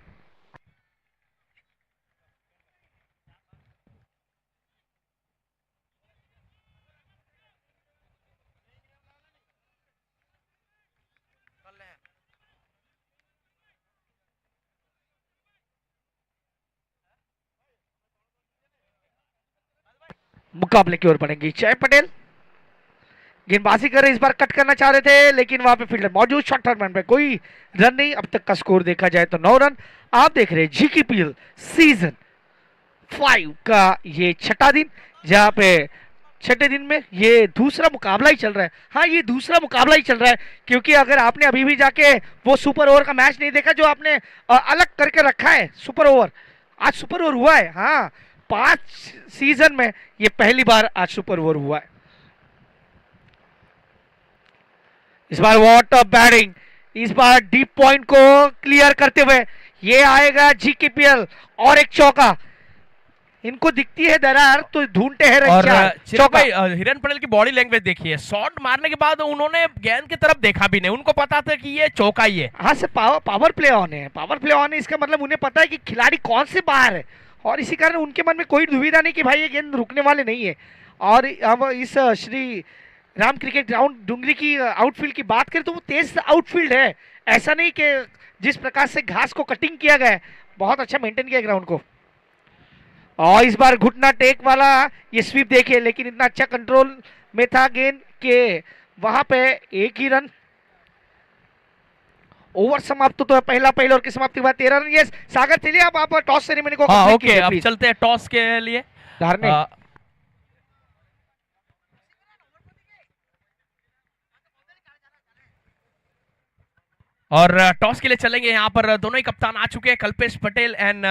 मुकाबले की ओर बढ़ेंगे जय पटेल गेंदबाजी कर रहे इस बार कट करना चाह रहे थे लेकिन वहां पे फील्डर मौजूद शॉर्ट टर्न पे कोई रन नहीं अब तक का स्कोर देखा जाए तो 9 रन आप देख रहे हैं जीकेपीएल सीजन 5 का ये छठा दिन जहां पे छठे दिन में ये दूसरा मुकाबला ही चल रहा है हाँ ये दूसरा मुकाबला ही चल रहा है क्योंकि अगर आपने अभी भी जाके वो सुपर ओवर का मैच नहीं देखा जो आपने अलग करके रखा है सुपर ओवर आज सुपर ओवर हुआ है हाँ 5 सीजन में ये पहली बार आज सुपर ओवर हुआ है इस बार वॉट अ बैटिंग इस बार डीप पॉइंट को क्लियर करते हुए ये आएगा जीकेपीएल और एक चौका इनको दिखती है दरार तो ढूंढते हैं और चौका हिरन पटेल की बॉडी लैंग्वेज देखिए शॉट मारने के बाद उन्होंने गेंद की तरफ देखा भी नहीं उनको पता था कि ये चौका ही है हाँ से पावर प्ले ऑन है पावर प्ले ऑन है इसका मतलब उन्हें पता है कि खिलाड़ी कौन से बाहर है और इसी कारण उनके मन में कोई दुविधा नहीं कि भाई ये गेंद रुकने वाले नहीं है और अब इस श्री राम क्रिकेट ग्राउंड डुंगरी की आउटफील्ड की बात करें तो वो तेज आउटफील्ड है ऐसा नहीं कि जिस प्रकार से घास को कटिंग किया गया है बहुत अच्छा मेंटेन किया ग्राउंड को और इस बार घुटना टेक वाला ये स्वीप देखिए लेकिन इतना अच्छा कंट्रोल में था गेंद के वहां पे एक ही रन ओवर समाप्त तो है पहला ओवर की समाप्ति के बाद 13 रन यस सागर चलिए आप टॉस सेरेमनी को हाँ ओके अब चलते हैं टॉस के लिए और टॉस के लिए चलेंगे यहाँ पर दोनों ही कप्तान आ चुके हैं कल्पेश पटेल एंड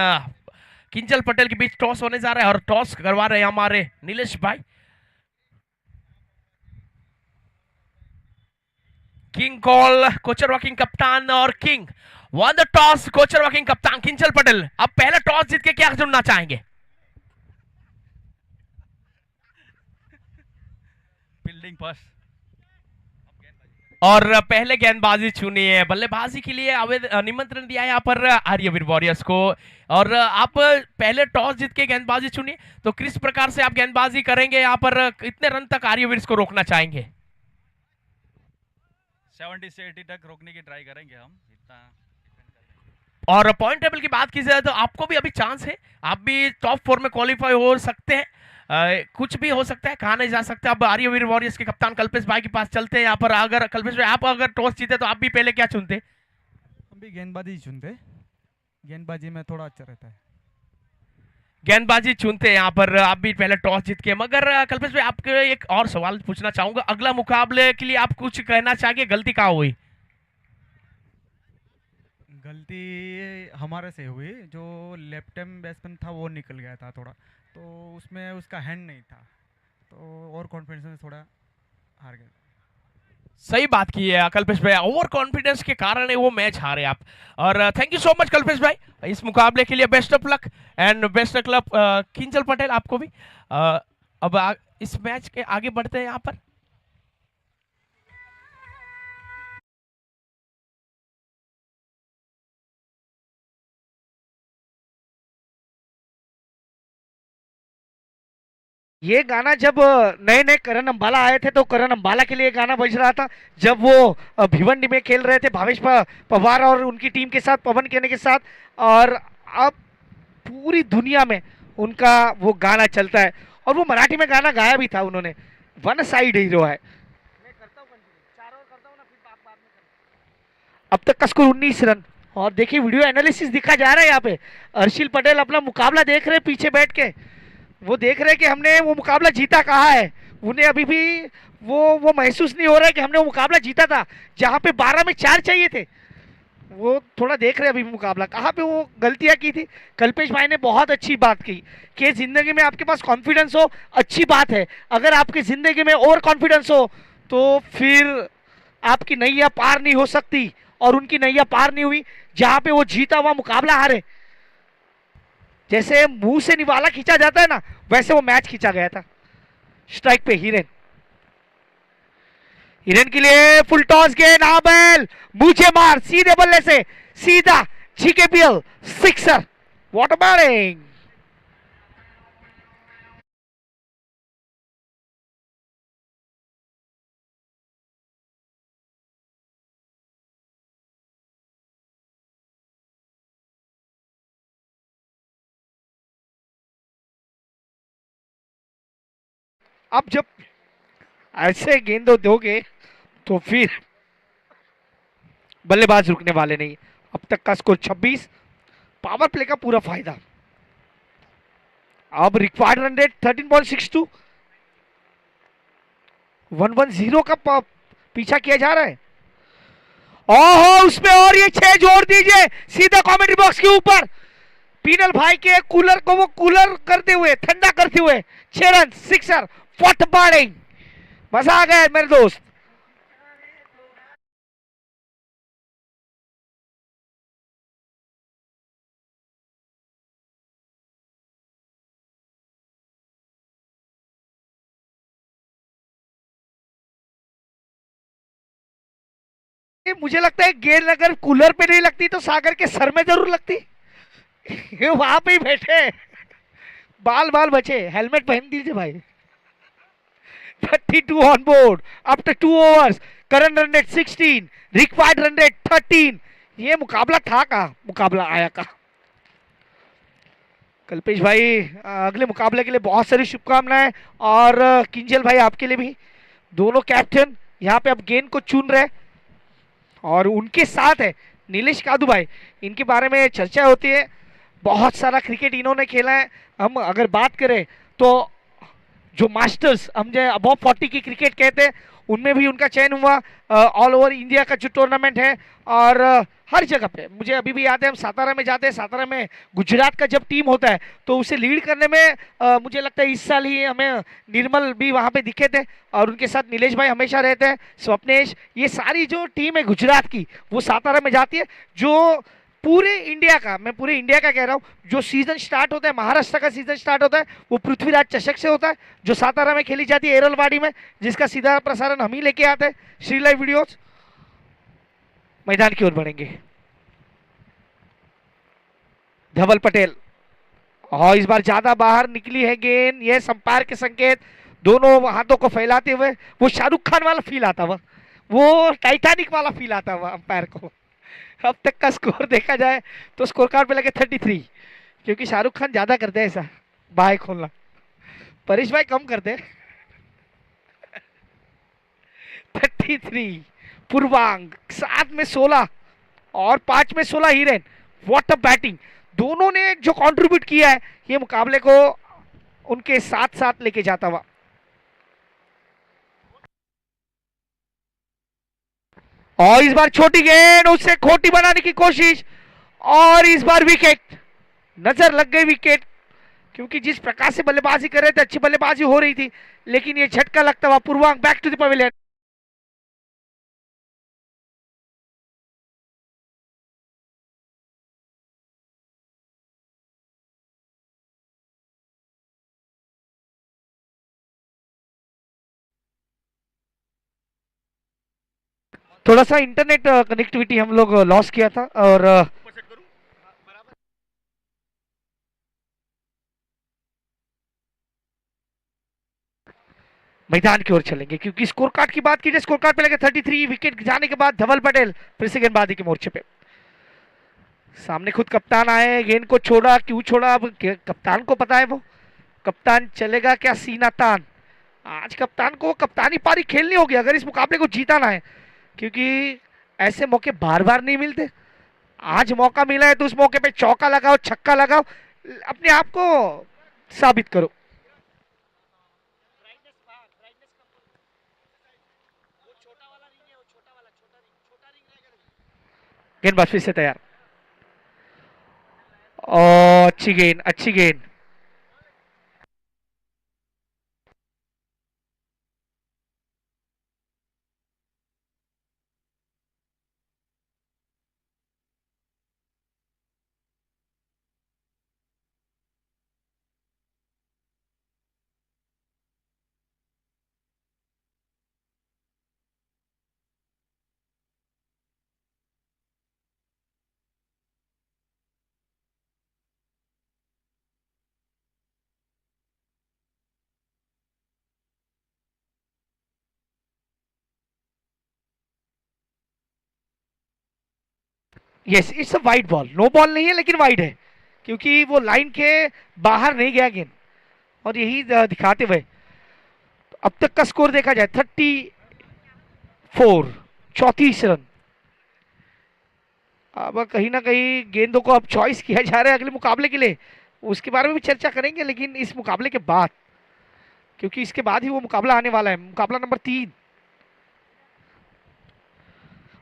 किंजल पटेल के बीच टॉस होने जा रहा है और टॉस करवा रहे हैं हमारे नीलेश भाई किंग कॉल कोचरवा किंग कप्तान और King won the toss Kocharwa King कप्तान किंजल पटेल अब पहला टॉस जीत के क्या चुनना चाहेंगे फील्डिंग फर्स्ट। और पहले गेंदबाजी चुनी है, बल्लेबाजी के लिए निमंत्रण दिया है यहाँ पर आर्यवीर वॉरियर्स को। और आप पहले टॉस जीत के गेंदबाजी चुनिए, तो किस प्रकार से आप गेंदबाजी करेंगे यहाँ पर, कितने रन तक आर्यवीर को रोकना चाहेंगे? 70 से 80 तक रोकने की ट्राई करेंगे हम, इतना। और पॉइंट टेबल की बात की जाए तो आपको भी अभी चांस है, आप भी टॉप 4 में क्वालिफाई हो सकते हैं। कुछ भी हो सकता है, कहा नहीं जा सकता। अब आर्यवीर वॉरियर्स के कप्तान कल्पेश भाई के पास चलते हैं। यहाँ पर अगर कल्पेश भाई आप अगर टॉस जीते तो आप भी पहले क्या चुनते? हम भी गेंदबाजी ही चुनते, गेंदबाजी में थोड़ा अच्छा रहता है। गेंदबाजी चुनते हैं यहाँ पर आप भी पहले टॉस जीत के। मगर कल्पेश भाई आपको एक और सवाल पूछना चाहूंगा, अगला मुकाबले के लिए आप कुछ कहना चाहिए, गलती कहाँ हुई? गलती हमारे से हुई, जो लेफ्ट हैंड बैट्समैन था वो निकल गया था थोड़ा, तो उसमें उसका हैंड नहीं था, तो और कॉन्फिडेंस में थोड़ा हार गए। सही बात की है कल्पेश भाई, ओवर कॉन्फिडेंस के कारण वो मैच हारे आप। और thank you so much Kalpesh भाई, इस मुकाबले के लिए best of luck and best of luck Kinjal Patel आपको भी। अब इस मैच के आगे बढ़ते हैं यहाँ पर। ये गाना जब नए नए करण अंबाला आए थे तो करण अंबाला के लिए गाना बज रहा था, जब वो भिवंडी में खेल रहे थे भावेश पवार और उनकी टीम के साथ, पवन केने के साथ। और अब पूरी दुनिया में उनका वो गाना चलता है, और वो मराठी में गाना गाया भी था उन्होंने, वन साइड हीरो है। अब तक का स्कोर 19 रन। और देखिए वीडियो एनालिसिस दिखा जा रहा है यहाँ पे, अर्शिल पटेल अपना मुकाबला देख रहे हैं पीछे बैठ के, वो देख रहे हैं कि हमने वो मुकाबला जीता कहाँ है। उन्हें अभी भी वो महसूस नहीं हो रहा है कि हमने वो मुकाबला जीता था, जहाँ पे 12 में 4 चाहिए थे। वो थोड़ा देख रहे हैं अभी मुकाबला कहाँ पे वो गलतियाँ की थी। कल्पेश भाई ने बहुत अच्छी बात की कि जिंदगी में आपके पास कॉन्फिडेंस हो अच्छी बात है, अगर आपकी जिंदगी में ओवर कॉन्फिडेंस हो तो फिर आपकी नैया पार नहीं हो सकती, और उनकी नैया पार नहीं हुई। जहाँ पे वो जीता हुआ मुकाबला हारे, जैसे मुंह से निवाला खींचा जाता है ना, वैसे वो मैच खींचा गया था। स्ट्राइक पे हिरेन, हिरेन के लिए फुल टॉस गेंद, आबेल मुझे मार, सीधे बल्ले से सीधा जीकेपीएल सिक्सर, व्हाट अ बैटिंग। अब जब ऐसे गेंद दोगे तो फिर बल्लेबाज रुकने वाले नहीं। अब तक का स्कोर 26, पावर प्ले का पूरा फायदा। अब रिक्वायर्ड रन रेट 13.62, 110 का पीछा किया जा रहा है। ओहो उसमें और ये 6 जोड़ दीजिए सीधा कमेंट्री बॉक्स के ऊपर। पीनल भाई के कूलर को वो कूलर करते हुए, ठंडा करते हुए 6 रन सिक्सर, व्हाट बैटिंग, मजा आ गया मेरे दोस्त। मुझे लगता है गेंद अगर कूलर पे नहीं लगती तो सागर के सर में जरूर लगती। वहां पे ही बैठे, बाल बाल बचे, हेलमेट पहन दीजिए भाई। 32 on board after 2 overs, current run rate 16, required run rate 13। ये मुकाबला था का मुकाबला आया का। कल्पेश भाई अगले मुकाबले के लिए बहुत सारी शुभकामनाएं, और किंजल भाई आपके लिए भी। दोनों कैप्टन यहाँ पे अब गेंद को चुन रहे, और उनके साथ है नीलेश कादू भाई, इनके बारे में चर्चा होती है, बहुत सारा क्रिकेट इन्होंने खेला है। हम अगर बात करें तो जो मास्टर्स हम जो अबव 40 की क्रिकेट कहते हैं, उनमें भी उनका चयन हुआ। ऑल ओवर इंडिया का जो टूर्नामेंट है, और हर जगह पे मुझे अभी भी याद है, हम सातारा में जाते हैं, सातारा में गुजरात का जब टीम होता है तो उसे लीड करने में मुझे लगता है इस साल ही हमें निर्मल भी वहाँ पे दिखे थे, और उनके साथ नीलेश भाई हमेशा रहते हैं, स्वप्नेश, ये सारी जो टीम है गुजरात की वो सातारा में जाती है। जो पूरे इंडिया का, मैं पूरे इंडिया का कह रहा हूँ, जो सीजन स्टार्ट होता है, महाराष्ट्र का सीजन स्टार्ट होता है वो पृथ्वीराज चषक से होता है, जो सातारा में खेली जाती है एरलवाड़ी में, जिसका सीधा प्रसारण हम ही लेके आते हैं श्री लाइव वीडियोस। मैदान की ओर बढ़ेंगे धवल पटेल, और इस बार ज्यादा बाहर निकली है गेंद, यह संपार के संकेत, दोनों हाथों को फैलाते हुए, वो शाहरुख खान वाला फील आता हुआ, वो टाइटैनिक वाला फील आता हुआ अंपायर को। अब तक का स्कोर देखा जाए तो स्कोर कार्ड पे लगे 33, क्योंकि शाहरुख खान ज्यादा करते हैं ऐसा बाय खोलना, परेश भाई कम करते हैं। 33 पूर्वांग, 7 में 16 और 5 में 16 हिरेन। व्हाट अ बैटिंग, दोनों ने जो कंट्रीब्यूट किया है ये मुकाबले को उनके साथ साथ लेके जाता हुआ। और इस बार छोटी गेंद, उससे खोटी बनाने की कोशिश, और इस बार विकेट, नजर लग गई विकेट, क्योंकि जिस प्रकार से बल्लेबाजी कर रहे थे अच्छी बल्लेबाजी हो रही थी, लेकिन ये झटका लगता हुआ पूर्वांग बैक टू द पवेलियन। थोड़ा सा इंटरनेट कनेक्टिविटी हम लोग लॉस किया था, और मैदान की ओर चलेंगे, क्योंकि स्कोर कार्ड की बात की जाए, स्कोर कार्ड पे लगे 33, विकेट जाने के बाद धवल पटेल फिर से गेंदबाजी के मोर्चे पे, सामने खुद कप्तान आए, गेंद को छोड़ा, क्यों छोड़ा अब कप्तान को पता है, वो कप्तान चलेगा क्या सीना तान। आज कप्तान को कप्तानी पारी खेलनी होगी अगर इस मुकाबले को जीताना है, क्योंकि ऐसे मौके बार बार नहीं मिलते। आज मौका मिला है तो उस मौके पे चौका लगाओ, छक्का लगाओ, अपने आप को साबित करो। गेंदबाज फिर से तैयार, और अच्छी गेंद, अच्छी गेंद। Yes, it's a wide ball, no ball नहीं है लेकिन वाइड है, क्योंकि वो लाइन के बाहर नहीं गया गेंद, और यही दिखाते हुए तो अब तक का स्कोर देखा जाए 34, 34 रन। अब कहीं ना कहीं गेंदों को अब चॉइस किया जा रहा है अगले मुकाबले के लिए, उसके बारे में भी चर्चा करेंगे, लेकिन इस मुकाबले के बाद, क्योंकि इसके बाद ही वो मुकाबला आने वाला है, मुकाबला नंबर 3।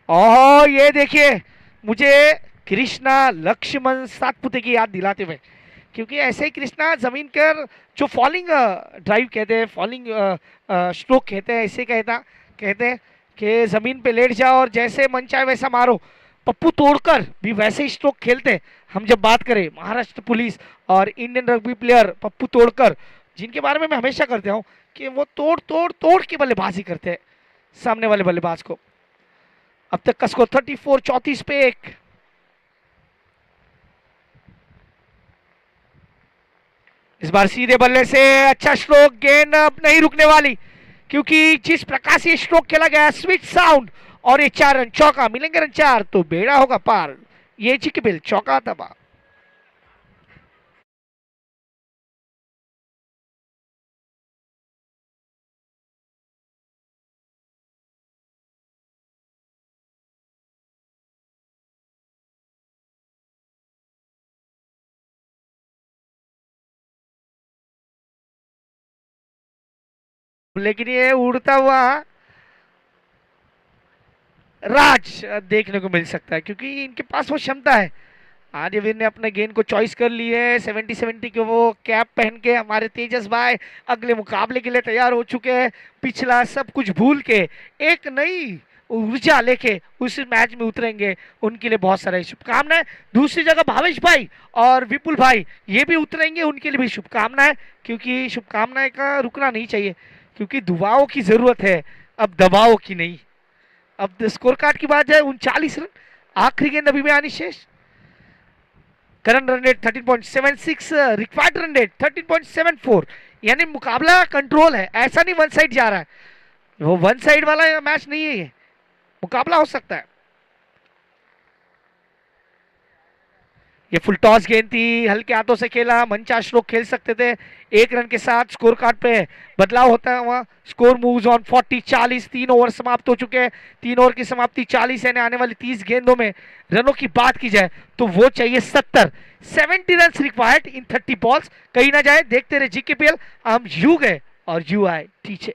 और ये देखिए, मुझे कृष्णा लक्ष्मण सातपुते की याद दिलाते हुए, क्योंकि ऐसे ही कृष्णा जमीन कर जो फॉलिंग ड्राइव कहते हैं, फॉलिंग स्ट्रोक कहते हैं, ऐसे कहते हैं कि जमीन पे लेट जाओ और जैसे मन चाहे वैसा मारो। पप्पू तोड़कर भी वैसे ही स्ट्रोक खेलते हैं। हम जब बात करें महाराष्ट्र पुलिस और इंडियन रग्बी प्लेयर पप्पू तोड़कर, जिनके बारे में मैं हमेशा करता हूँ कि वो तोड़ तोड़ तोड़ के बल्लेबाजी करते हैं सामने वाले बल्लेबाज को। अब तक का स्कोर 34, 34 पे 1। इस बार सीधे बल्ले से अच्छा स्ट्रोक, गेंद अब नहीं रुकने वाली, क्योंकि जिस प्रकार से स्ट्रोक खेला गया, स्विच साउंड, और ये 4 रन, चौका, मिलेंगे रन 4 तो बेड़ा होगा पार। ये जी के बिल चौका तबाह। लेकिन ये उड़ता हुआ राज देखने को मिल सकता है, क्योंकि इनके पास वो क्षमता है। आर्यवीर ने अपने गेंद को चॉइस कर ली है, 70-70 के वो कैप पहन के हमारे तेजस भाई अगले मुकाबले के लिए तैयार हो चुके हैं। पिछला सब कुछ भूल के एक नई ऊर्जा लेके उस मैच में उतरेंगे, उनके लिए बहुत सारी शुभकामनाएं। दूसरी जगह भावेश भाई और विपुल भाई ये भी उतरेंगे, उनके लिए भी शुभकामनाएं, क्योंकि शुभकामनाएं का रुकना नहीं चाहिए, क्योंकि दुआओं की जरूरत है, अब दबाव की नहीं। अब स्कोर कार्ड की बात जाए, 39 रन, आखिरी गेंद अभी में आनी शेष। Current run rate 13.76, required run rate 13.74, यानी मुकाबला कंट्रोल है, ऐसा नहीं वन साइड जा रहा है, वो वन साइड वाला मैच नहीं है, ये मुकाबला हो सकता है। ये फुल टॉस गेंद थी, हल्के हाथों से खेला, मंचा स्ट्रोक खेल सकते थे। 1 रन के साथ स्कोर कार्ड पे बदलाव होता है वहां। स्कोर मूव्स ऑन 40-40, 3 ओवर समाप्त हो चुके हैं। 3 ओवर की समाप्ति 40 यानी आने वाली 30 गेंदों में रनों की बात की जाए तो वो चाहिए 70 रन रिक्वायर्ड इन 30 बॉल्स। कहीं ना जाए, देखते रहे जीकेपीएल। हम यू गए और यू आए पीछे।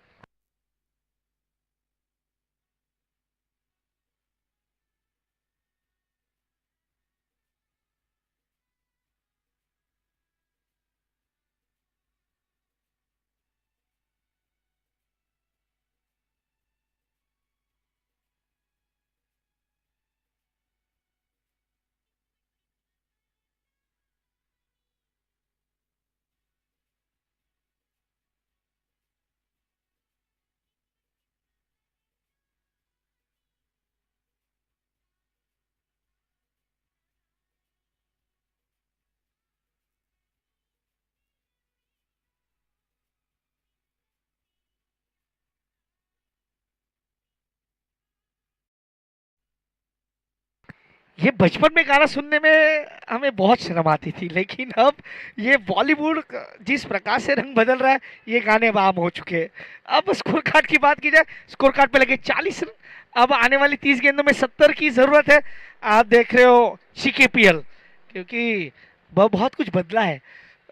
ये बचपन में गाना सुनने में हमें बहुत शर्म आती थी, लेकिन अब ये बॉलीवुड जिस प्रकार से रंग बदल रहा है, ये गाने अब आम हो चुके हैं। अब स्कोर कार्ड की बात की जाए, स्कोर कार्ड पे लगे 40 रन। अब आने वाली 30 गेंदों में 70 की जरूरत है। आप देख रहे हो जीकेपीएल, क्योंकि बहुत कुछ बदला है,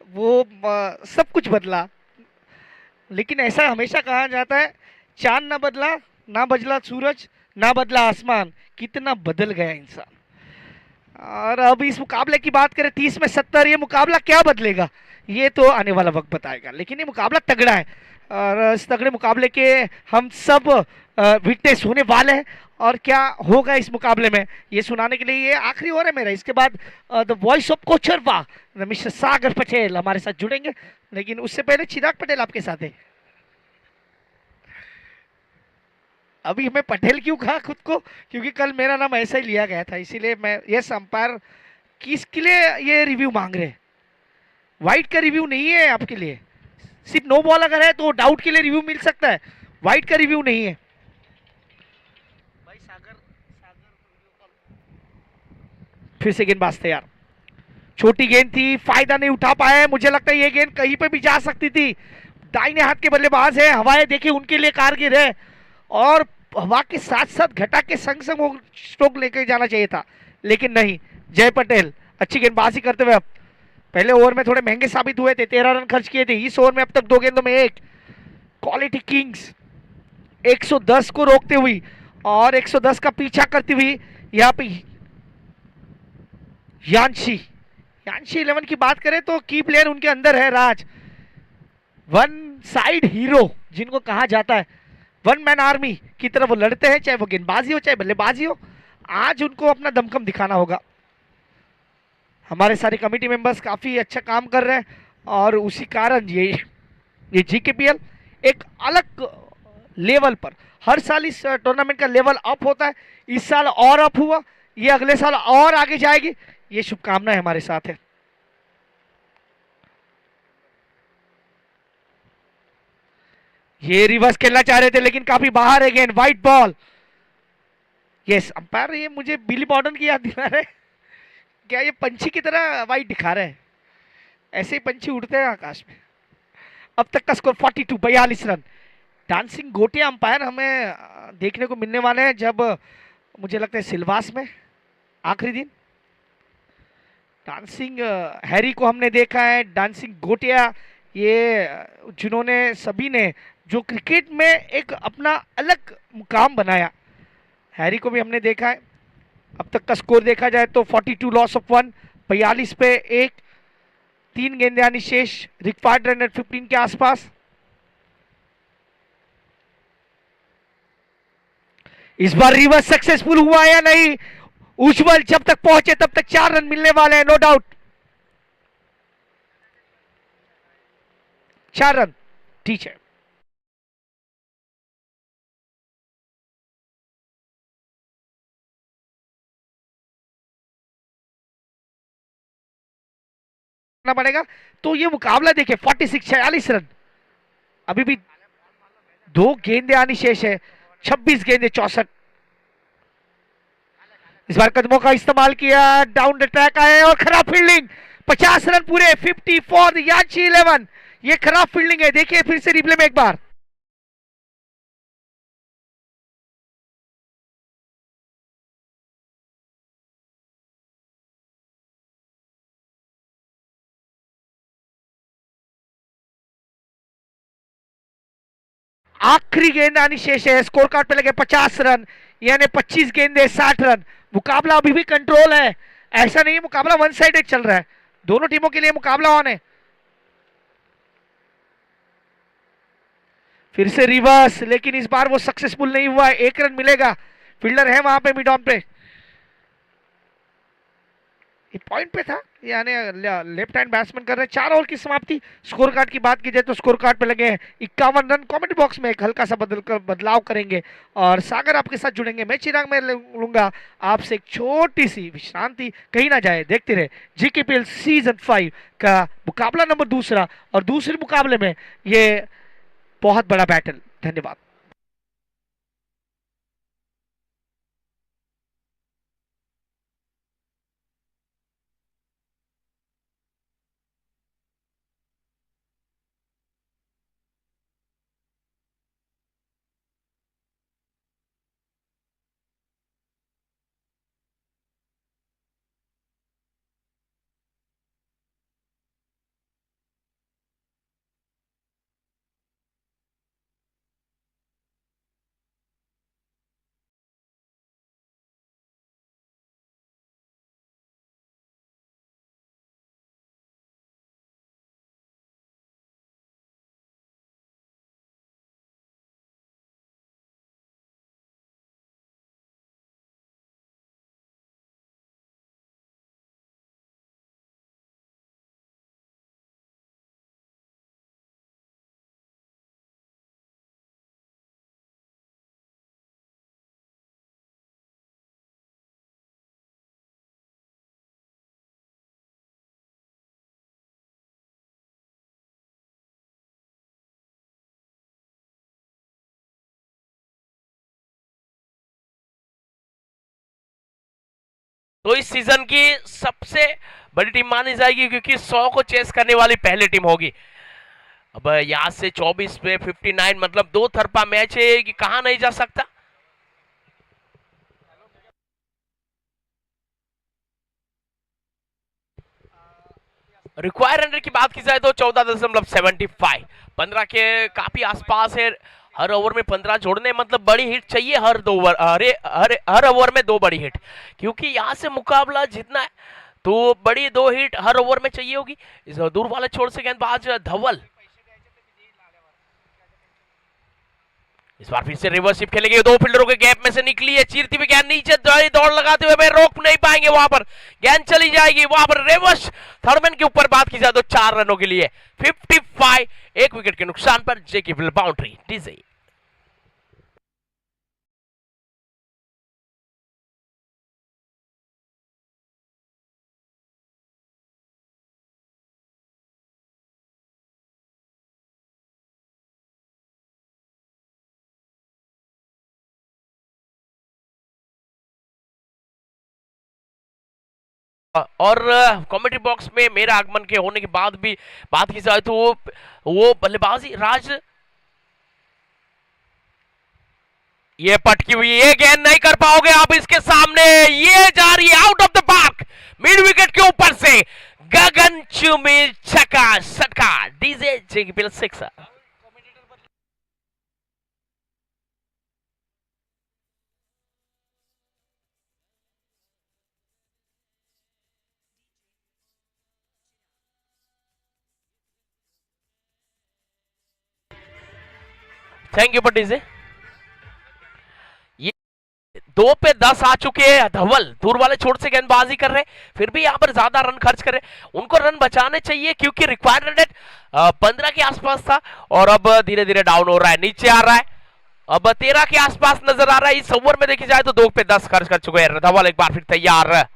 वो सब कुछ बदला, लेकिन ऐसा हमेशा कहा जाता है, चांद ना बदला, ना बदला सूरज, ना बदला आसमान, कितना बदल गया इंसान। और अब इस मुकाबले की बात करें, 30 में 70, ये मुकाबला क्या बदलेगा ये तो आने वाला वक्त बताएगा, लेकिन ये मुकाबला तगड़ा है और इस तगड़े मुकाबले के हम सब विटनेस होने वाले हैं। और क्या होगा इस मुकाबले में, ये सुनाने के लिए ये आखिरी ओवर है मेरा। इसके बाद the voice of Kocharva mister सागर पटेल हमारे साथ जुड़ेंगे, लेकिन उससे पहले चिराग पटेल आपके साथ है। अभी मैं पटेल क्यों कहा खुद को, क्योंकि कल मेरा नाम ऐसा ही लिया गया था, इसीलिए मैं यस अंपायर किसके लिए ये रिव्यू मांग रहे हैं। वाइट का रिव्यू नहीं है आपके लिए, सिर्फ नो बॉल अगर है तो डाउट के लिए रिव्यू मिल सकता है, वाइट का रिव्यू नहीं है। भाई सागर फिर से गेंदबाज तैयार, छोटी गेंद थी, फायदा नहीं उठा पाए। मुझे लगता है ये गेंद कहीं पे भी जा सकती थी। दाहिने हाथ के बल्लेबाज है, हवाएं देखिए उनके लिए कारगर है, और हवा के साथ साथ घटा के संग संग वो स्ट्रोक लेके जाना चाहिए था, लेकिन नहीं। जय पटेल अच्छी गेंदबाजी करते हुए अब पहले ओवर में थोड़े महंगे साबित हुए थे, 13 रन खर्च किए थे। इस ओवर में अब तक 2 गेंदों में 1। क्वालिटी किंग्स 110 को रोकते हुई और 110 का पीछा करती हुई यहाँ पे यांशी 11 की बात करें तो की प्लेयर उनके अंदर है राज, वन साइड हीरो जिनको कहा जाता है, वन मैन आर्मी की तरह वो लड़ते हैं, चाहे वो गेंदबाजी हो चाहे बल्लेबाजी हो। आज उनको अपना दमखम दिखाना होगा। हमारे सारे कमेटी मेंबर्स काफी अच्छा काम कर रहे हैं और उसी कारण ये जीकेपीएल एक अलग लेवल पर, हर साल इस टूर्नामेंट का लेवल अप होता है, इस साल और अप हुआ, ये अगले साल और आगे जाएगी, ये शुभकामनाएं हमारे साथ है। ये रिवर्स खेलना चाह रहे थे लेकिन काफी बाहर है गेंद, व्हाइट बॉल। यस अंपायर ये मुझे बिली बॉर्डन की याद दिला रहे, क्या ये पंछी की तरह व्हाइट दिखा रहे हैं, ऐसे ही पंछी उड़ते हैं आकाश में। अब तक का स्कोर 42 रन। डांसिंग गोटिया अंपायर हमें देखने को मिलने वाले हैं जब मुझे लगता है सिलवास में आखिरी दिन। डांसिंग हैरी को हमने देखा है, डांसिंग गोटिया ये जिन्होंने सभी ने जो क्रिकेट में एक अपना अलग मुकाम बनाया, हैरी को भी हमने देखा है। अब तक का स्कोर देखा जाए तो 42 लॉस ऑफ 1, 42 पे 1, 3 गेंदें यानी शेष, रिक्वायर्ड रन 15 के आसपास। इस बार रिवर्स सक्सेसफुल हुआ या नहीं? उज्जवल जब तक पहुंचे तब तक 4 रन मिलने वाले हैं, नो डाउट। 4 रन, ठीक है। करना पड़ेगा। तो ये मुकाबला देखिए 46 रन, अभी भी 2 गेंदें आनी शेष है, 26 गेंदें 64। इस बार कदमों का इस्तेमाल किया, डाउन द ट्रैक आए और खराब फील्डिंग। 50 रन पूरे, 50 फॉर याची 11। ये खराब फील्डिंग है, देखिए फिर से रिप्ले में एक बार। आखिरी गेंद आनी शेष है, स्कोर कार्ड पे लगे 50 रन, यानी 25 गेंदे 60 रन। मुकाबला अभी भी कंट्रोल है, ऐसा नहीं मुकाबला वन साइडेड चल रहा है, दोनों टीमों के लिए मुकाबला ऑन है। फिर से रिवर्स, लेकिन इस बार वो सक्सेसफुल नहीं हुआ, 1 रन मिलेगा। फील्डर है वहां पे मिड ऑन पे, पॉइंट पे था, यानी लेफ्ट हैंड बैट्समैन कर रहे हैं। 4 ओवर की समाप्ति। स्कोर कार्ड की बात की जाए तो स्कोर कार्ड पे लगे हैं 51 रन। कमेंट बॉक्स में एक हल्का सा बदलाव करेंगे और सागर आपके साथ जुड़ेंगे। मैं चिराग में लूंगा आपसे एक छोटी सी विश्रांति, कहीं ना जाए, देखते रहे जीकेपीएल सीजन 5 का मुकाबला नंबर 2 और दूसरे मुकाबले में ये बहुत बड़ा बैटल। धन्यवाद। तो इस सीजन की सबसे बड़ी टीम मानी जाएगी, क्योंकि 100 को चेस करने वाली पहली टीम होगी। अब यहाँ से 24 पे 59, मतलब 2 तरफा मैच है कि कहा नहीं जा सकता। रिक्वायर रन की बात की जाए तो 14.75, 15 के काफी आसपास है। हर ओवर में 15 जोड़ने, मतलब बड़ी हिट चाहिए हर 2 ओवर, हर ओवर में 2 बड़ी हिट, क्योंकि यहाँ से मुकाबला जीतना है तो बड़ी 2 हिट हर ओवर में चाहिए होगी। इस दूर वाले छोर से गेंदबाज धवल इस बार फिर से रिवर्सिप खेलेंगे, 2 फील्डरों के गैप में से निकली है, चीरती हुई गेंद नीचे दौड़ लगाते हुए रोक नहीं पाएंगे, वहां पर गेंद चली जाएगी, वहां पर रिवर्स थर्मन के ऊपर बात की जाए तो 4 रनों के लिए 55, 1 विकेट के नुकसान पर जेके बाउंड्री डीजे। और कमेंट्री बॉक्स में मेरा आगमन के होने के बाद भी बात की जाए तो वो बल्लेबाजी राज, ये पटकी हुई, ये गेंद नहीं कर पाओगे आप इसके सामने, ये जा रही है out of the park, mid wicket के ऊपर से गगन चुमी छक्का सटका डीजे जेकेपीएल 6। थैंक यू पर डीजे। 2 पे 10 आ चुके हैं। धवल दूर वाले छोर से गेंदबाजी कर रहे, फिर भी यहाँ पर ज्यादा रन खर्च कर रहे। उनको रन बचाने चाहिए क्योंकि रिक्वायर्ड रन 15 के आसपास था और अब धीरे धीरे डाउन हो रहा है, नीचे आ रहा है। अब 13 के आसपास नजर आ रहा है। इस ओवर में देखी जाए तो 2 पे 10 खर्च कर चुके हैं। धवल एक बार फिर तैयार,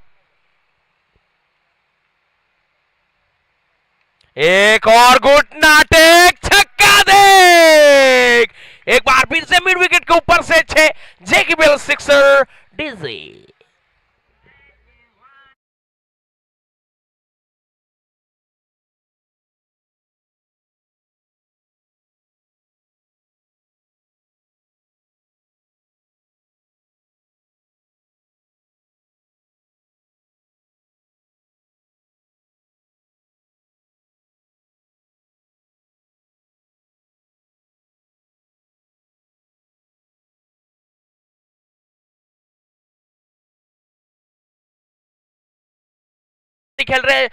एक और गुड नाटक, छक्का देख, एक बार फिर से मिड विकेट के ऊपर से 6, जेकेबीएल सिक्सर डीजी। खेल रहे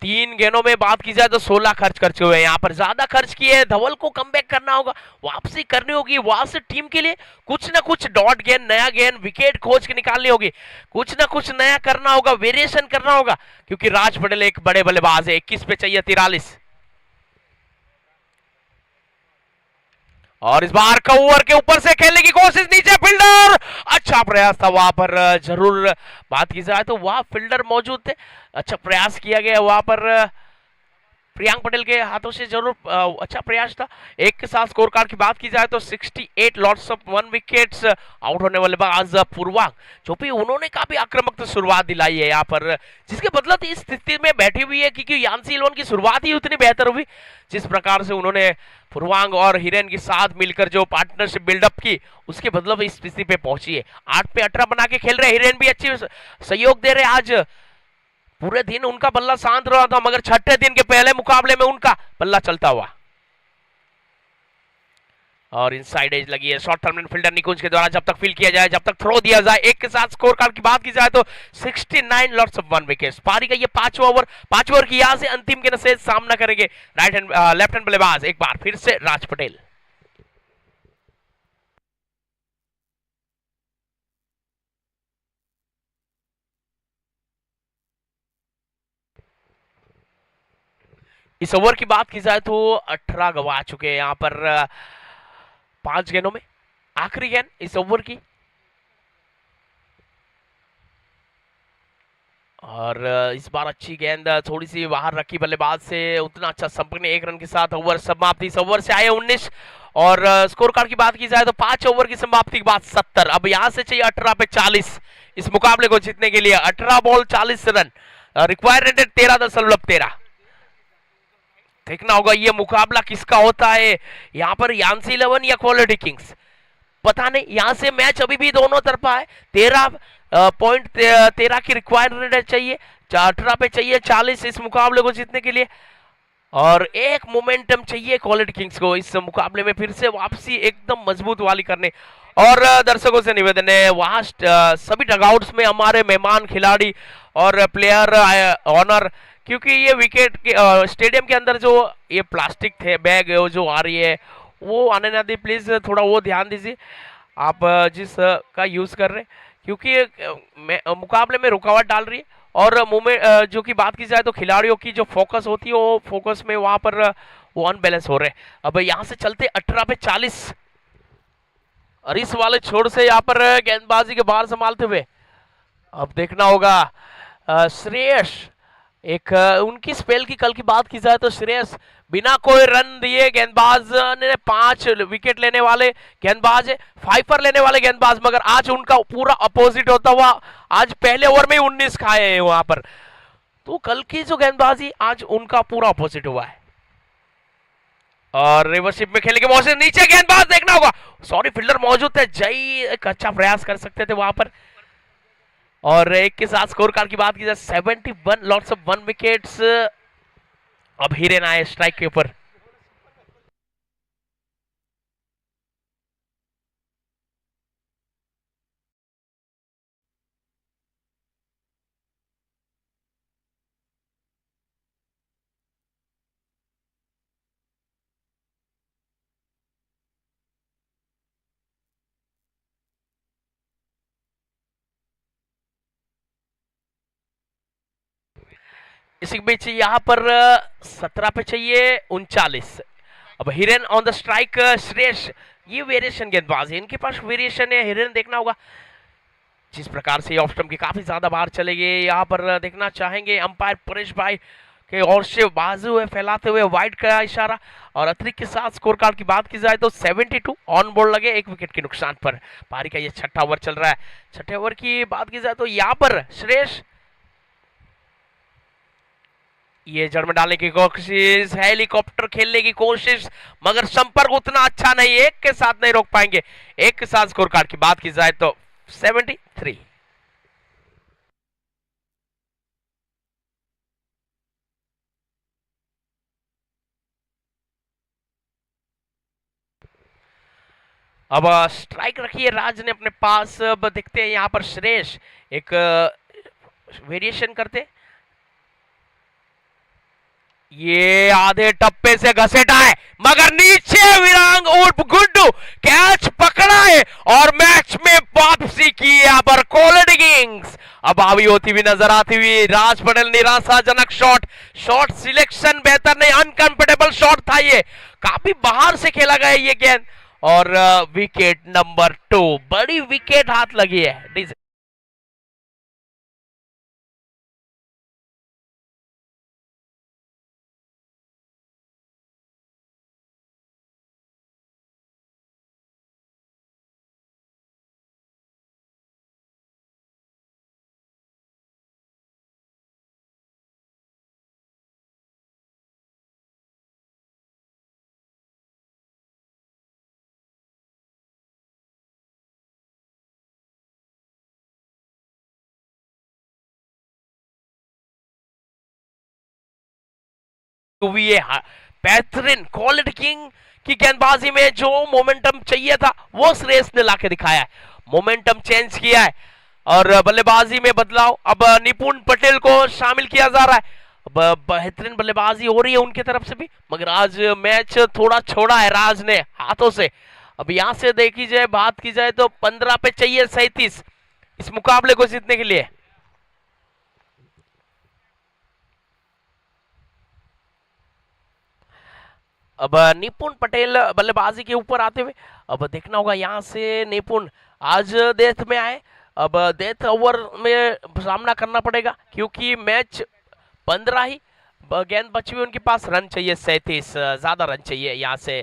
3 गेंदों में बात की जाए तो 16 खर्च कर चुके हैं। यहाँ पर ज्यादा खर्च किए हैं। धवल को कमबैक करना होगा, वापसी करनी होगी, वहां से टीम के लिए कुछ ना कुछ डॉट गेंद, नया गेंद, विकेट खोज के निकालनी होगी, कुछ ना कुछ नया करना होगा, वेरिएशन करना होगा क्योंकि राज पटेल एक बड़े बल्लेबाज है। 21 पे चाहिए 43 और इस बार कवर के ऊपर से खेलने की कोशिश, नीचे फील्डर, अच्छा प्रयास था वहां पर। जरूर बात की जाए तो वहां फील्डर मौजूद थे, अच्छा प्रयास किया गया वहां पर। प्रियांक पटेल के हाथों से जरूर अच्छा प्रयास था। एक के साथ स्कोर कार्ड की बात की जाए तो 68 लॉट्स ऑफ 1 विकेट्स, आउट होने वाले बाज पूर्वांग, जो भी उन्होंने काफी आक्रामक तो शुरुआत दिलाई है यहाँ पर, जिसके बदलते इस स्थिति में बैठी हुई है क्योंकि यान्सी इलेवन की शुरुआत ही उतनी बेहतर हुई जिस प्रकार से उन्होंने पूर्वांग और हिरेन के साथ मिलकर जो पार्टनरशिप बिल्डअप की, उसके बदलाव इस स्थिति पे पहुंची है। 8 पे 18 बना के खेल रहे, हिरेन भी अच्छी सहयोग दे रहे। आज पूरे दिन उनका बल्ला शांत रहा था मगर छठे दिन के पहले मुकाबले में उनका बल्ला चलता हुआ और इनसाइड एज लगी है। शॉर्ट टर्म फील्डर निकुंज के द्वारा जब तक फील किया जाए, जब तक थ्रो दिया जाए। एक के साथ स्कोर कार्ड की बात की जाए तो 69 लॉट्स ऑफ 1 विकेट। पारी का ये 5वां ओवर, 5वें ओवर की यहां से अंतिम के नसेज सामना करेंगे राइट हैंड लेफ्ट हैंड बल्लेबाज एक बार फिर से राज पटेल। इस ओवर की बात की जाए तो 18 गवा चुके हैं यहाँ पर 5 गेंदों में। आखिरी गेंद इस ओवर की और इस बार अच्छी गेंद थोड़ी सी बाहर रखी बल्लेबाज से, उतना अच्छा संपर्क नहीं। 1 रन के साथ ओवर समाप्ति। इस ओवर से आए 19 और स्कोर कार्ड की बात की जाए तो 5 ओवर की समाप्ति के बाद 70। अब यहां से चाहिए 18 पे 40 इस मुकाबले को जीतने के लिए। 18 बॉल 40 रन, रिक्वायर्ड रन 13.13। देखना होगा ये मुकाबला किसका होता है यहाँ पर, यान्सी इलेवन या क्वालिटी किंग्स, पता नहीं। यहां से मैच अभी भी दोनों तरफा है। 13 की रिक्वायर्ड चाहिए, 18 पे चाहिए 40 इस मुकाबले को जीतने के लिए और एक मोमेंटम चाहिए क्वालिटी किंग्स को इस मुकाबले में फिर से वापसी एकदम मजबूत वाली करने। और दर्शकों से निवेदन है वहां सभी डगआउट्स में हमारे मेहमान खिलाड़ी और प्लेयर ऑनर, क्योंकि ये विकेट के स्टेडियम के अंदर जो ये प्लास्टिक थे बैग जो आ रही है वो आने ना दी, प्लीज थोड़ा वो ध्यान दीजिए आप जिस का यूज कर रहे हैं क्योंकि मुकाबले में रुकावट डाल रही है और मूवमेंट जो की बात की जाए तो खिलाड़ियों की जो फोकस होती है वो फोकस में वहां पर वो अनबैलेंस हो रहे हैं। अब यहां से चलते 18 पे 40 और इस वाले छोर से यहाँ पर गेंदबाजी के बाहर संभालते हुए अब देखना होगा श्रेयस। एक उनकी स्पेल की कल की बात की जाए तो श्रेयस बिना कोई रन दिए गेंदबाज ने 5 विकेट लेने वाले गेंदबाज है, 5 पर लेने वाले गेंदबाज, मगर आज उनका पूरा अपोजिट होता हुआ आज पहले ओवर में 19 खाए हैं वहां पर। तो कल की जो गेंदबाजी आज उनका पूरा अपोजिट हुआ है और रिवर्सशिप में खेलने के मौके नीचे गेंदबाज देखना होगा, सॉरी फील्डर मौजूद थे, जय एक अच्छा प्रयास कर सकते थे वहां पर। और एक के साथ स्कोर कार्ड की बात की जाए 71 लॉट्स ऑफ 1 विकेट्स। अब हिरेन आए स्ट्राइक के ऊपर। इसी बीच यहाँ पर 17 पे चाहिए 39। अब हिरन ऑन द स्ट्राइक, श्रेष्ठ ये वेरिएशन गेंदबाज है, इनके पास वेरिएशन है। हिरन देखना होगा जिस प्रकार से ऑफ स्टंप की काफी ज्यादा बाहर चले गए। यहाँ पर देखना चाहेंगे अंपायर परेश भाई के और से बाजू है फैलाते हुए वाइड का इशारा। और अतिरिक्त के साथ स्कोर कार्ड की बात की जाए तो 72 ऑन बोर्ड लगे, 1 विकेट के नुकसान पर। पारी का ये छठा ओवर चल रहा है। छठे ओवर की बात की जाए तो यहाँ पर श्रेष्ठ ये जड़ में डालने की कोशिश, हेलीकॉप्टर खेलने की कोशिश, मगर संपर्क उतना अच्छा नहीं, एक के साथ नहीं रोक पाएंगे। एक के साथ स्कोर कार्ड की बात की जाए तो 73। अब स्ट्राइक रखी है राज ने अपने पास। अब देखते हैं यहाँ पर श्रेष्ठ एक वेरिएशन करते, ये आधे टप्पे से घसेटा है मगर नीचे विरांग उर्फ गुड्डू कैच पकड़ा है और मैच में वापसी की यहाँ पर कोलडी किंग्स। अब आवी होती हुई नजर आती हुई राज पटेल, निराशाजनक शॉट सिलेक्शन बेहतर नहीं, अनकंफर्टेबल शॉट था, ये काफी बाहर से खेला गया ये गेंद और विकेट नंबर 2, बड़ी विकेट हाथ लगी है। हुई है बेहतरीन कोलडी किंग की गेंदबाजी में जो मोमेंटम चाहिए था वो श्रेष्ठ ने लाके दिखाया है, मोमेंटम चेंज किया है और बल्लेबाजी में बदलाव। अब निपुण पटेल को शामिल किया जा रहा है, बेहतरीन बल्लेबाजी हो रही है उनकी तरफ से भी, मगर आज मैच थोड़ा छोड़ा है राज ने हाथों से। अब यहां से देखी जाए, बात की जाए तो 15 पे चाहिए 37 इस मुकाबले को जीतने के लिए। अब निपुण पटेल बल्लेबाजी के ऊपर आते हुए, अब देखना होगा यहां से निपुण आज डेथ में आए, अब डेथ ओवर में सामना करना पड़ेगा क्योंकि मैच 15 ही गेंद बची हुई उनके पास, रन चाहिए 37, ज्यादा रन चाहिए यहां से।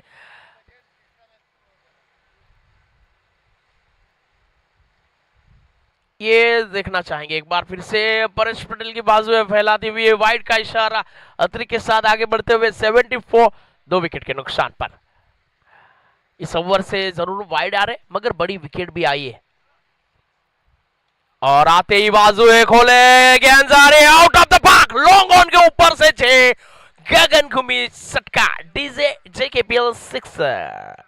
ये देखना चाहेंगे एक बार फिर से परेश पटेल की बाजू में फैलाती हुई वाइड का इशारा, अतिरिक्त के साथ आगे बढ़ते हुए 74, 2 विकेट के नुकसान पर। इस ओवर से जरूर वाइड आ रहे मगर बड़ी विकेट भी आई है और आते ही बाजू है खोले, गेंद जा रहे out of the park, long on के ऊपर से 6, गगन घुमी सटका, डीजे जेकेपीएल 6।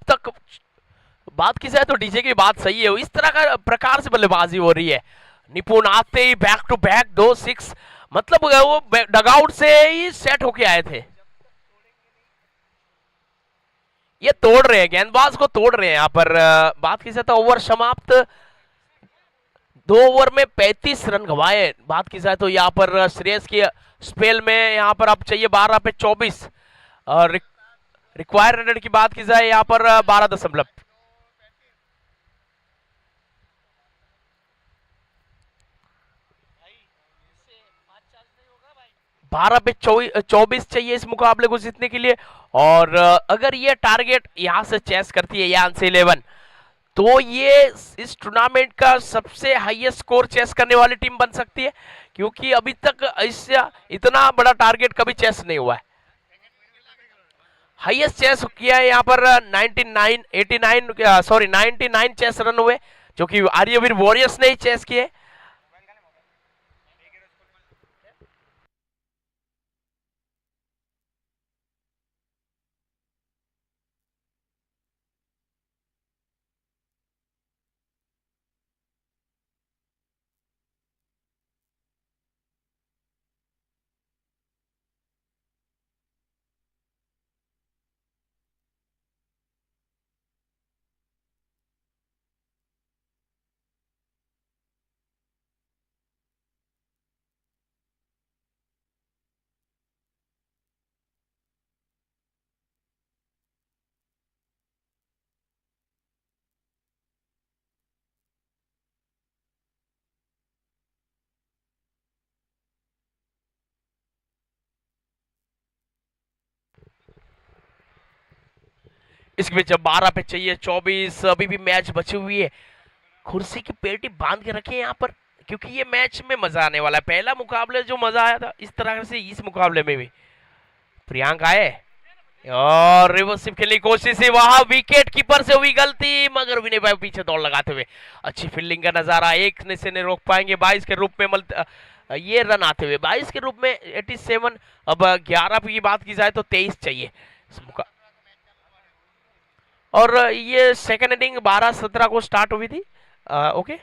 तक बात की जाए तो डीजे की बात सही है, इस तरह का प्रकार से बल्लेबाजी हो रही है। निपुण आते ही बैक टू बैक 2 6, मतलब वो डगआउट से ही सेट होके आए थे, ये तोड़ रहे हैं, गेंदबाज को तोड़ रहे हैं यहाँ पर। बात की जाए तो ओवर समाप्त, 2 ओवर में 35 रन गंवाए। बात की जाए तो यहाँ पर श्रेयस की स्पेल में यहाँ पर अब चाहिए 12 पे 24 और रिक्वायर रन की बात की जाए यहाँ पर 12 पे 24 चाहिए इस मुकाबले को जीतने के लिए। और अगर ये टारगेट यहां से चेस करती है यान से 11 तो ये इस टूर्नामेंट का सबसे हाईएस्ट स्कोर चेस करने वाली टीम बन सकती है, क्योंकि अभी तक इससे इतना बड़ा टारगेट कभी चेस नहीं हुआ है। हाईएस्ट चेस किया है यहाँ पर 99 चेस रन हुए, जो कि आर्यवीर वॉरियर्स ने ही चेस किए। इसके बीच 12 पे चाहिए 24, अभी भी मैच बची हुई है। कुर्सी की पेटी बांध के रखे यहाँ पर, क्योंकि ये मैच में मजा आने वाला है। पहला मुकाबले जो मजा आया था, इस तरह से इस मुकाबले में भी प्रियांक आए और रिवर्सिव खेलने की कोशिश है, वहां विकेट कीपर से हुई गलती, मगर विनय भाई पीछे दौड़ लगाते हुए अच्छी फील्डिंग का नजारा, एक ने से नहीं रोक पाएंगे। 22 के रूप में ये रन आते हुए 22 के रूप में 87। अब 11 की बात की जाए तो 23 चाहिए और ये सेकंड इनिंग 12-17 को स्टार्ट हुई थी। ओके,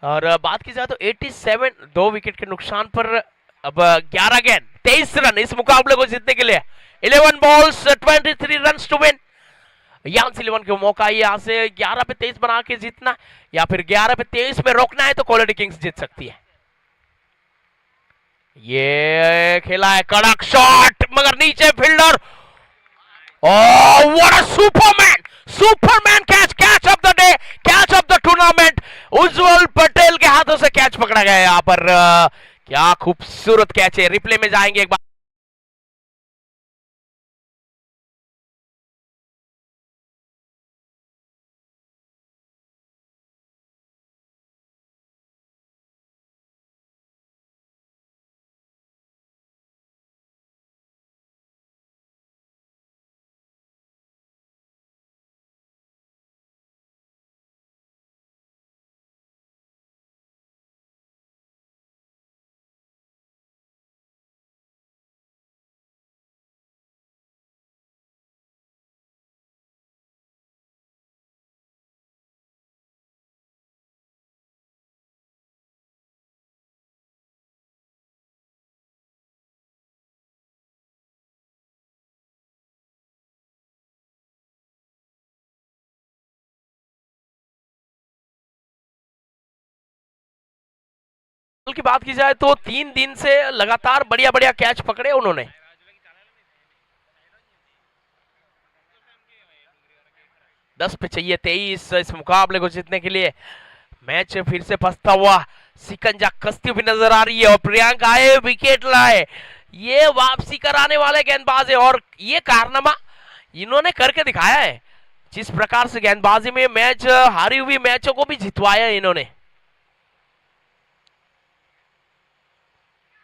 और बात की जाए तो 87, 2 विकेट के नुकसान पर अब 11 गेंद 23 रन इस मुकाबले को जीतने के लिए। 11 बॉल्स 23 रन्स टू विन। यान सिलीवन को मौका यहाँ से 11 पे 23 बना के जीतना, या फिर 11 पे 23 में रोकना है तो क्वालिटी किंग्स जीत सकती है। ये खेला है कड़क शॉट, मगर नीचे fielder, oh what a superman catch of the day, catch of the tournament. Ujjwal Patel के हाथों से कैच पकड़ा गया यहाँ पर। क्या खूबसूरत कैच है, रिप्ले में जाएंगे एक बार। की बात की जाए तो 3 दिन से लगातार बढ़िया बढ़िया कैच पकड़े उन्होंने। दस पे चाहिए 23 इस मुकाबले को जीतने के लिए। मैच फिर से फंसता हुआ सिकंजा कसती हुई नजर आ रही है और प्रियांक आए, विकेट लाए, ये वापसी कराने वाले गेंदबाज है और ये कारनामा इन्होंने करके दिखाया है। जिस प्रकार से गेंदबाजी में मैच हारी हुई मैचों को भी जितवाया इन्होंने।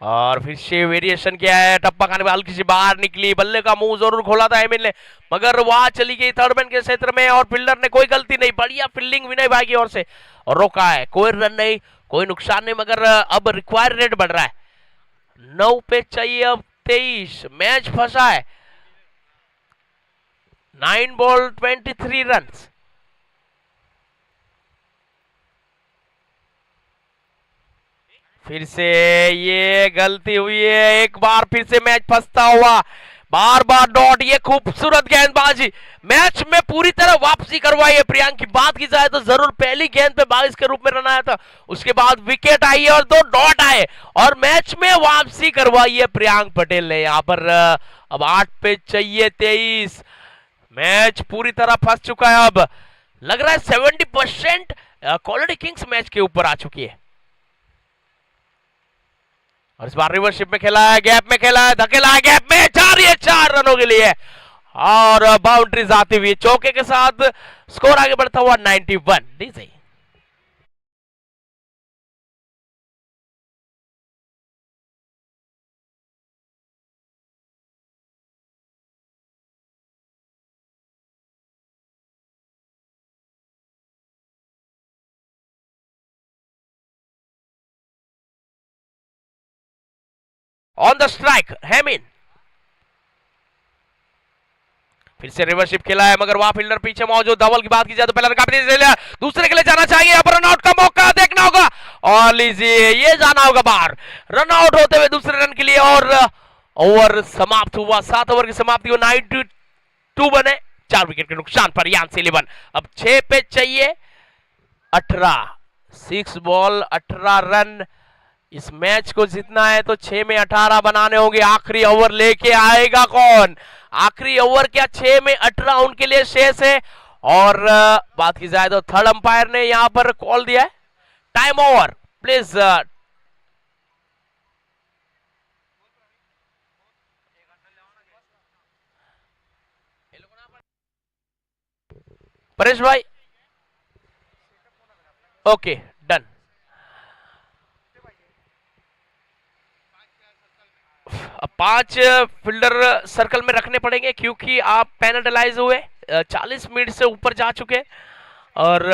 और फिर से वेरिएशन किया है, टप्पा खाने में हल्की सी बाहर निकली, बल्ले का मुंह जरूर खोला था एमिल ने, मगर वहां चली गई थर्ड मैन के क्षेत्र में और फील्डर ने कोई गलती नहीं, बढ़िया फील्डिंग विनय भाई की ओर से और रोका है। कोई रन नहीं, कोई नुकसान नहीं, मगर अब रिक्वायर रेट बढ़ रहा है। 9 पे चाहिए अब 23, मैच फंसा है। 9 बॉल 23 रन। फिर से ये गलती हुई है, एक बार फिर से मैच फंसता हुआ, बार बार डॉट। ये खूबसूरत गेंदबाजी मैच में पूरी तरह वापसी करवाई है प्रियांक की बात की जाए तो जरूर पहली गेंद पे 22 के रूप में रन आया था, उसके बाद विकेट आई है और 2 डॉट आए और मैच में वापसी करवाई है प्रियांक पटेल ने यहाँ पर। अब 8 पे चाहिए 23, मैच पूरी तरह फंस चुका है। अब लग रहा है 70% क्वालिटी किंग्स मैच के ऊपर आ चुकी है और इस बार रिवर्सशिप में खेला है, गैप में खेला है, धकेला है गैप में, 4 रनों के लिए और बाउंड्रीज आती हुई चौके के साथ स्कोर आगे बढ़ता हुआ 91। डीजे ऑन द स्ट्राइक हेमिन, फिर से रिवर्सिप खेला है मगर वहां फील्डर पीछे मौजूद। धवल की बात की जाए तो पहले काफी ले लिया, दूसरे के लिए जाना चाहिए, यहाँ पर रनआउट का मौका देखना होगा और लीजिए ये जाना होगा बाहर। रनआउट होते हुए दूसरे रन के लिए और ओवर समाप्त हुआ। 7 ओवर की समाप्ति हुई, 92 बने, 4 विकेट के नुकसान पर यान सिलिवन। अब 6 पे चाहिए 18, 6 बॉल 18 रन। इस मैच को जीतना है तो 6 में 18 बनाने होंगे। आखिरी ओवर लेके आएगा कौन? आखिरी ओवर क्या 6 में 18 उनके लिए शेष है। और बात की जाए तो थर्ड अंपायर ने यहां पर कॉल दिया है टाइम ओवर प्लीज। परेश भाई ओके डन। अब 5 फील्डर सर्कल में रखने पड़ेंगे क्योंकि आप पेनल्टाइज हुए, 40 मिनट से ऊपर जा चुके और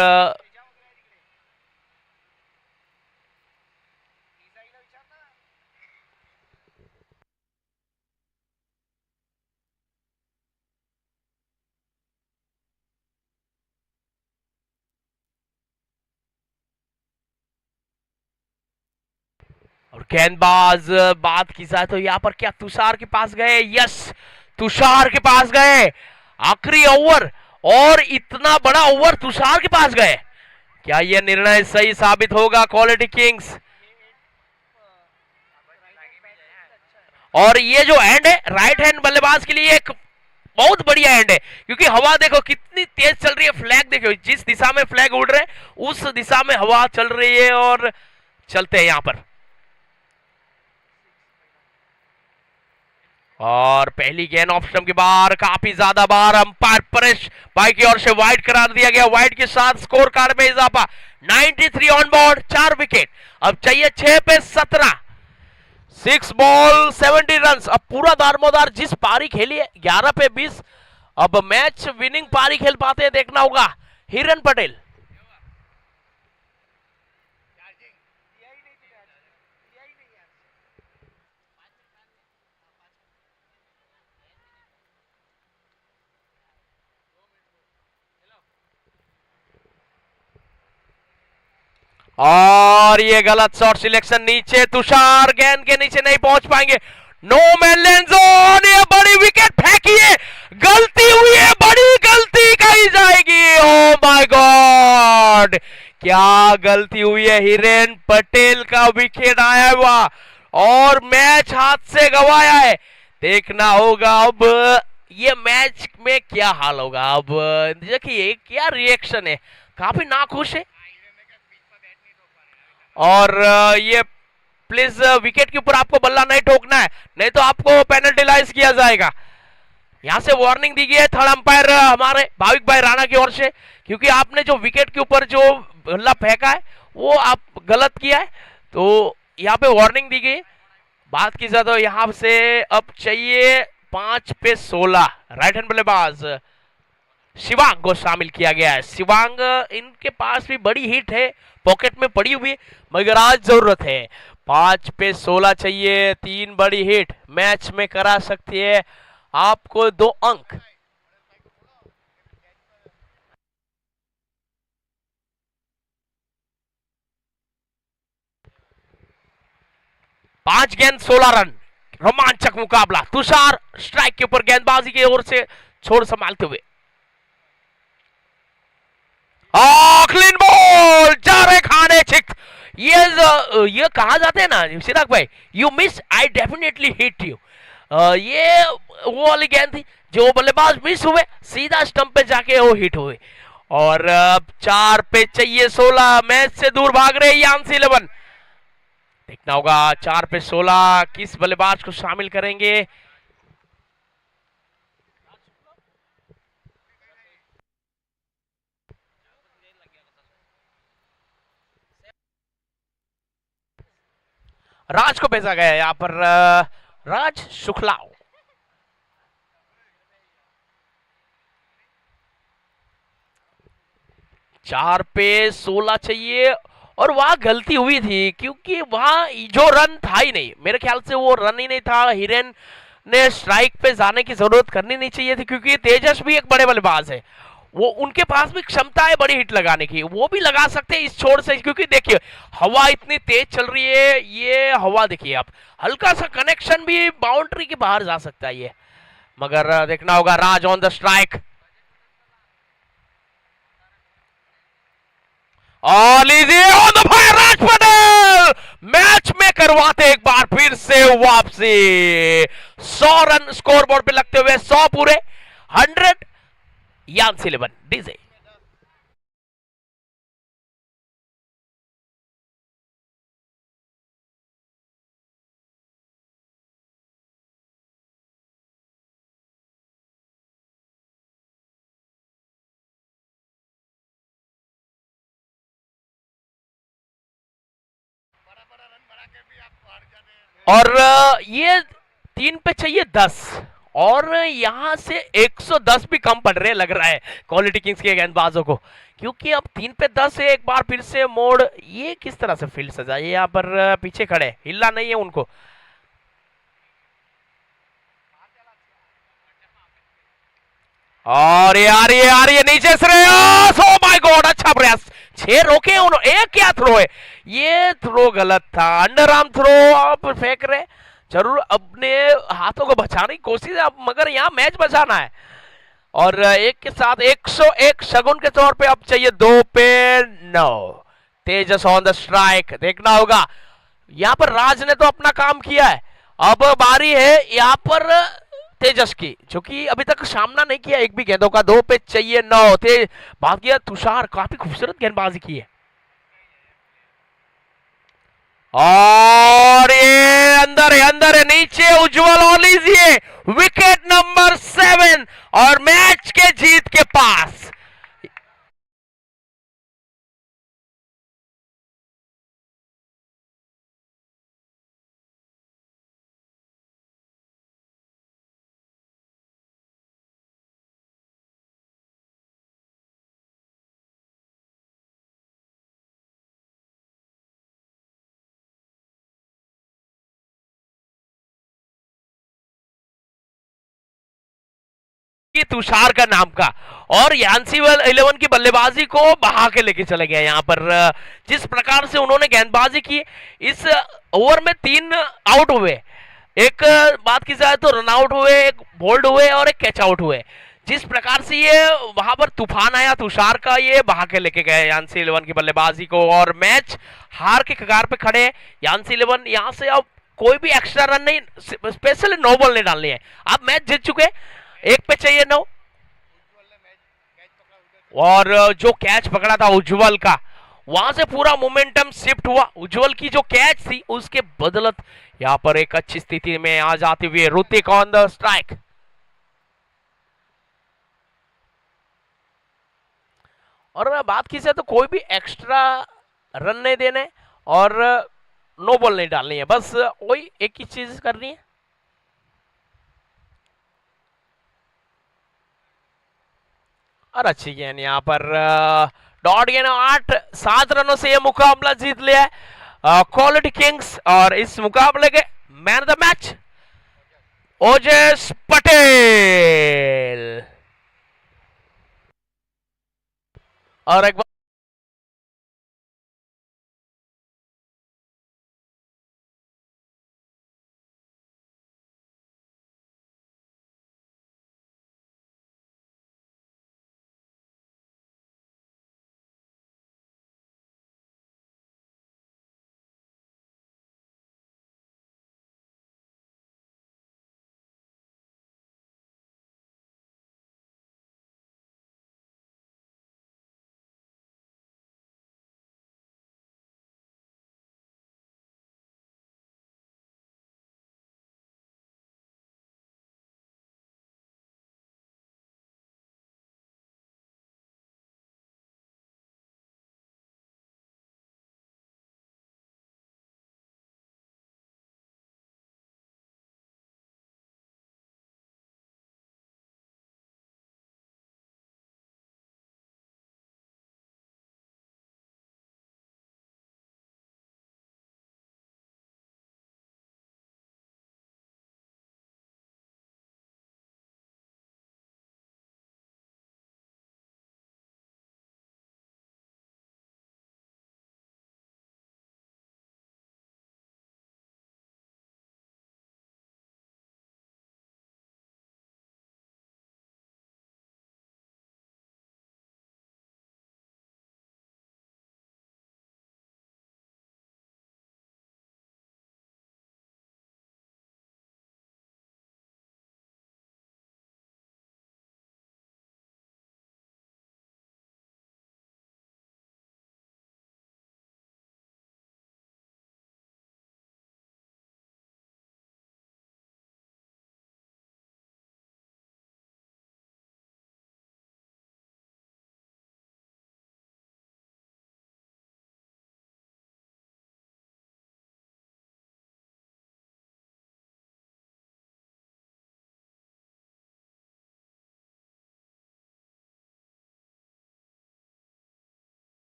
गेंदबाज बात की जाए तो यहाँ पर क्या तुषार के पास गए? यस तुषार के पास गए आखिरी ओवर और इतना बड़ा ओवर तुषार के पास गए। क्या यह निर्णय सही साबित होगा क्वालिटी किंग्स? और ये जो एंड है राइट हैंड बल्लेबाज के लिए एक बहुत बढ़िया एंड है क्योंकि हवा देखो कितनी तेज चल रही है। फ्लैग देखो जिस दिशा में फ्लैग उड़ रहे हैं उस दिशा में हवा चल रही है और चलते हैं यहां पर। और पहली गेंद ऑफ स्टंप के बाहर, काफी ज्यादा बाहर। अंपायर परेश भाई की ओर से वाइड करार दिया गया। वाइड के साथ स्कोर कार्ड में इजाफा, 93 ऑन बोर्ड, 4 विकेट। अब चाहिए 6 पे 17, 6 बॉल 70 रन। अब पूरा दारमोदार जिस पारी खेली है 11 पे 20, अब मैच विनिंग पारी खेल पाते हैं देखना होगा हिरन पटेल। और ये गलत शॉट सिलेक्शन, नीचे तुषार गेंद के नीचे नहीं पहुंच पाएंगे। नो मैन लैंड जोन, ये बड़ी विकेट फेंकी है, गलती हुई है, बड़ी गलती कही जाएगी। ओ माय गॉड क्या गलती हुई है। हिरेन पटेल का विकेट आया हुआ और मैच हाथ से गवाया है। देखना होगा अब ये मैच में क्या हाल होगा। अब देखिए क्या रिएक्शन है, काफी नाखुश है। और ये प्लीज विकेट के ऊपर आपको बल्ला नहीं ठोकना है नहीं तो आपको पेनल्टीलाइज किया जाएगा। यहां से वार्निंग दी गई है थर्ड अंपायर हमारे भाविक भाई राणा की ओर से क्योंकि आपने जो विकेट के ऊपर जो बल्ला फेंका है वो आप गलत किया है, तो यहाँ पे वार्निंग दी गई। बात की जाए तो यहाँ से अब चाहिए 5 पे 16, राइट हैंड बल्लेबाज शिवांग को शामिल किया गया है। शिवांग इनके पास भी बड़ी हिट है, पॉकेट में पड़ी हुई मगर आज जरूरत है। 5 पे 16 चाहिए, 3 बड़ी हिट मैच में करा सकती है आपको 2 अंक। पांच गेंद 16 रन, रोमांचक मुकाबला। तुषार स्ट्राइक के ऊपर गेंदबाजी की ओर से छोड़ संभालते हुए, क्लीन बॉल जा रहे खाने छिक। ये कहा जाते हैं ना सिराग भाई, you miss I definitely hit you. ये वो वाली गेंद थी जो बल्लेबाज मिस हुए, सीधा स्टंप पे जाके वो हिट हुए। और 4 पे चाहिए 16, मैच से दूर भाग रहे यांसी 11। देखना होगा 4 पे 16 किस बल्लेबाज को शामिल करेंगे। राज को भेजा गया है यहाँ पर राज शुक्लाओ। चार पे 16 चाहिए और वहां गलती हुई थी क्योंकि वहां जो रन था ही नहीं, मेरे ख्याल से वो रन ही नहीं था। हिरेन ने स्ट्राइक पे जाने की जरूरत करनी नहीं चाहिए थी क्योंकि तेजस भी एक बड़े बल्लेबाज है, वो उनके पास भी क्षमता है बड़ी हिट लगाने की, वो भी लगा सकते हैं इस छोर से। क्योंकि देखिए हवा इतनी तेज चल रही है, ये हवा देखिए आप, हल्का सा कनेक्शन भी बाउंड्री के बाहर जा सकता है ये, मगर देखना होगा। राज ऑन द स्ट्राइक और लीजिए on the fire Raj Patel match में करवाते एक बार फिर से वापसी। 100 रन स्कोरबोर्ड पे लगते हुए 100 पूरे 100 यान्सी 11 डीजे। और ये 3 पे चाहिए 10 और यहां से 110 भी कम पड़ रहे लग रहा है क्वालिटी किंग्स के गेंदबाजों को, क्योंकि अब 3 पे 10 है। एक बार फिर से मोड़, ये किस तरह से फील्ड सजाइए, यहाँ पर पीछे खड़े, हिलना नहीं है उनको। और यार ये नीचे श्रेयस, ओ माय गॉड अच्छा प्रयास, 6 रोके उन्होंने, एक क्या थ्रो है, ये थ्रो गलत था, अंडर आर्म थ्रो आप फेंक रहे, जरूर अपने हाथों को बचाने की कोशिश है मगर यहाँ मैच बचाना है। और एक के साथ 101 शगुन के तौर पे अब चाहिए 2 पे 9। तेजस ऑन द स्ट्राइक, देखना होगा यहाँ पर राज ने तो अपना काम किया है, अब बारी है यहाँ पर तेजस की, जो कि अभी तक सामना नहीं किया एक भी गेंदों का। 2 पे चाहिए 9। बात किया तुषार, काफी खूबसूरत गेंदबाजी की है और ये अंदर है नीचे उज्जवल, और लीजिए विकेट नंबर 7 और मैच के जीत के पास। तुषार का नाम का और यान्सी 11 की बल्लेबाजी को बहा के लेके चले गए यहाँ पर। जिस प्रकार से उन्होंने गेंदबाजी की, इस ओवर में 3 आउट हुए, एक बात की जाए तो रन आउट हुए, एक बोल्ड हुए और एक कैच आउट हुए। जिस प्रकार से ये वहां पर तूफान आया तुषार का, ये बहा के लेके गए यान्सी 11 की बल्लेबाजी को और मैच हार के कगार पे खड़े यान्सी 11। यहाँ से अब कोई भी एक्स्ट्रा रन नहीं, स्पेशली 9 बॉल नहीं डालनी है, आप मैच जीत चुके, 1 पे चाहिए 9। और जो कैच पकड़ा था उज्जवल का, वहां से पूरा मोमेंटम शिफ्ट हुआ, उज्जवल की जो कैच थी उसके बदलत यहां पर एक अच्छी स्थिति में आ जाती हुई ऋतिक ऑन द स्ट्राइक। और बात की जाए तो कोई भी एक्स्ट्रा रन नहीं देने और नो बॉल नहीं डालनी है, बस वही एक ही चीज करनी है। और अच्छी गेंद यहाँ पर डॉट गेंद, 8-7 रनों से ये मुकाबला जीत लिया है क्वालिटी किंग्स। और इस मुकाबले के मैन ऑफ द मैच ओजस पटेल। और एक बार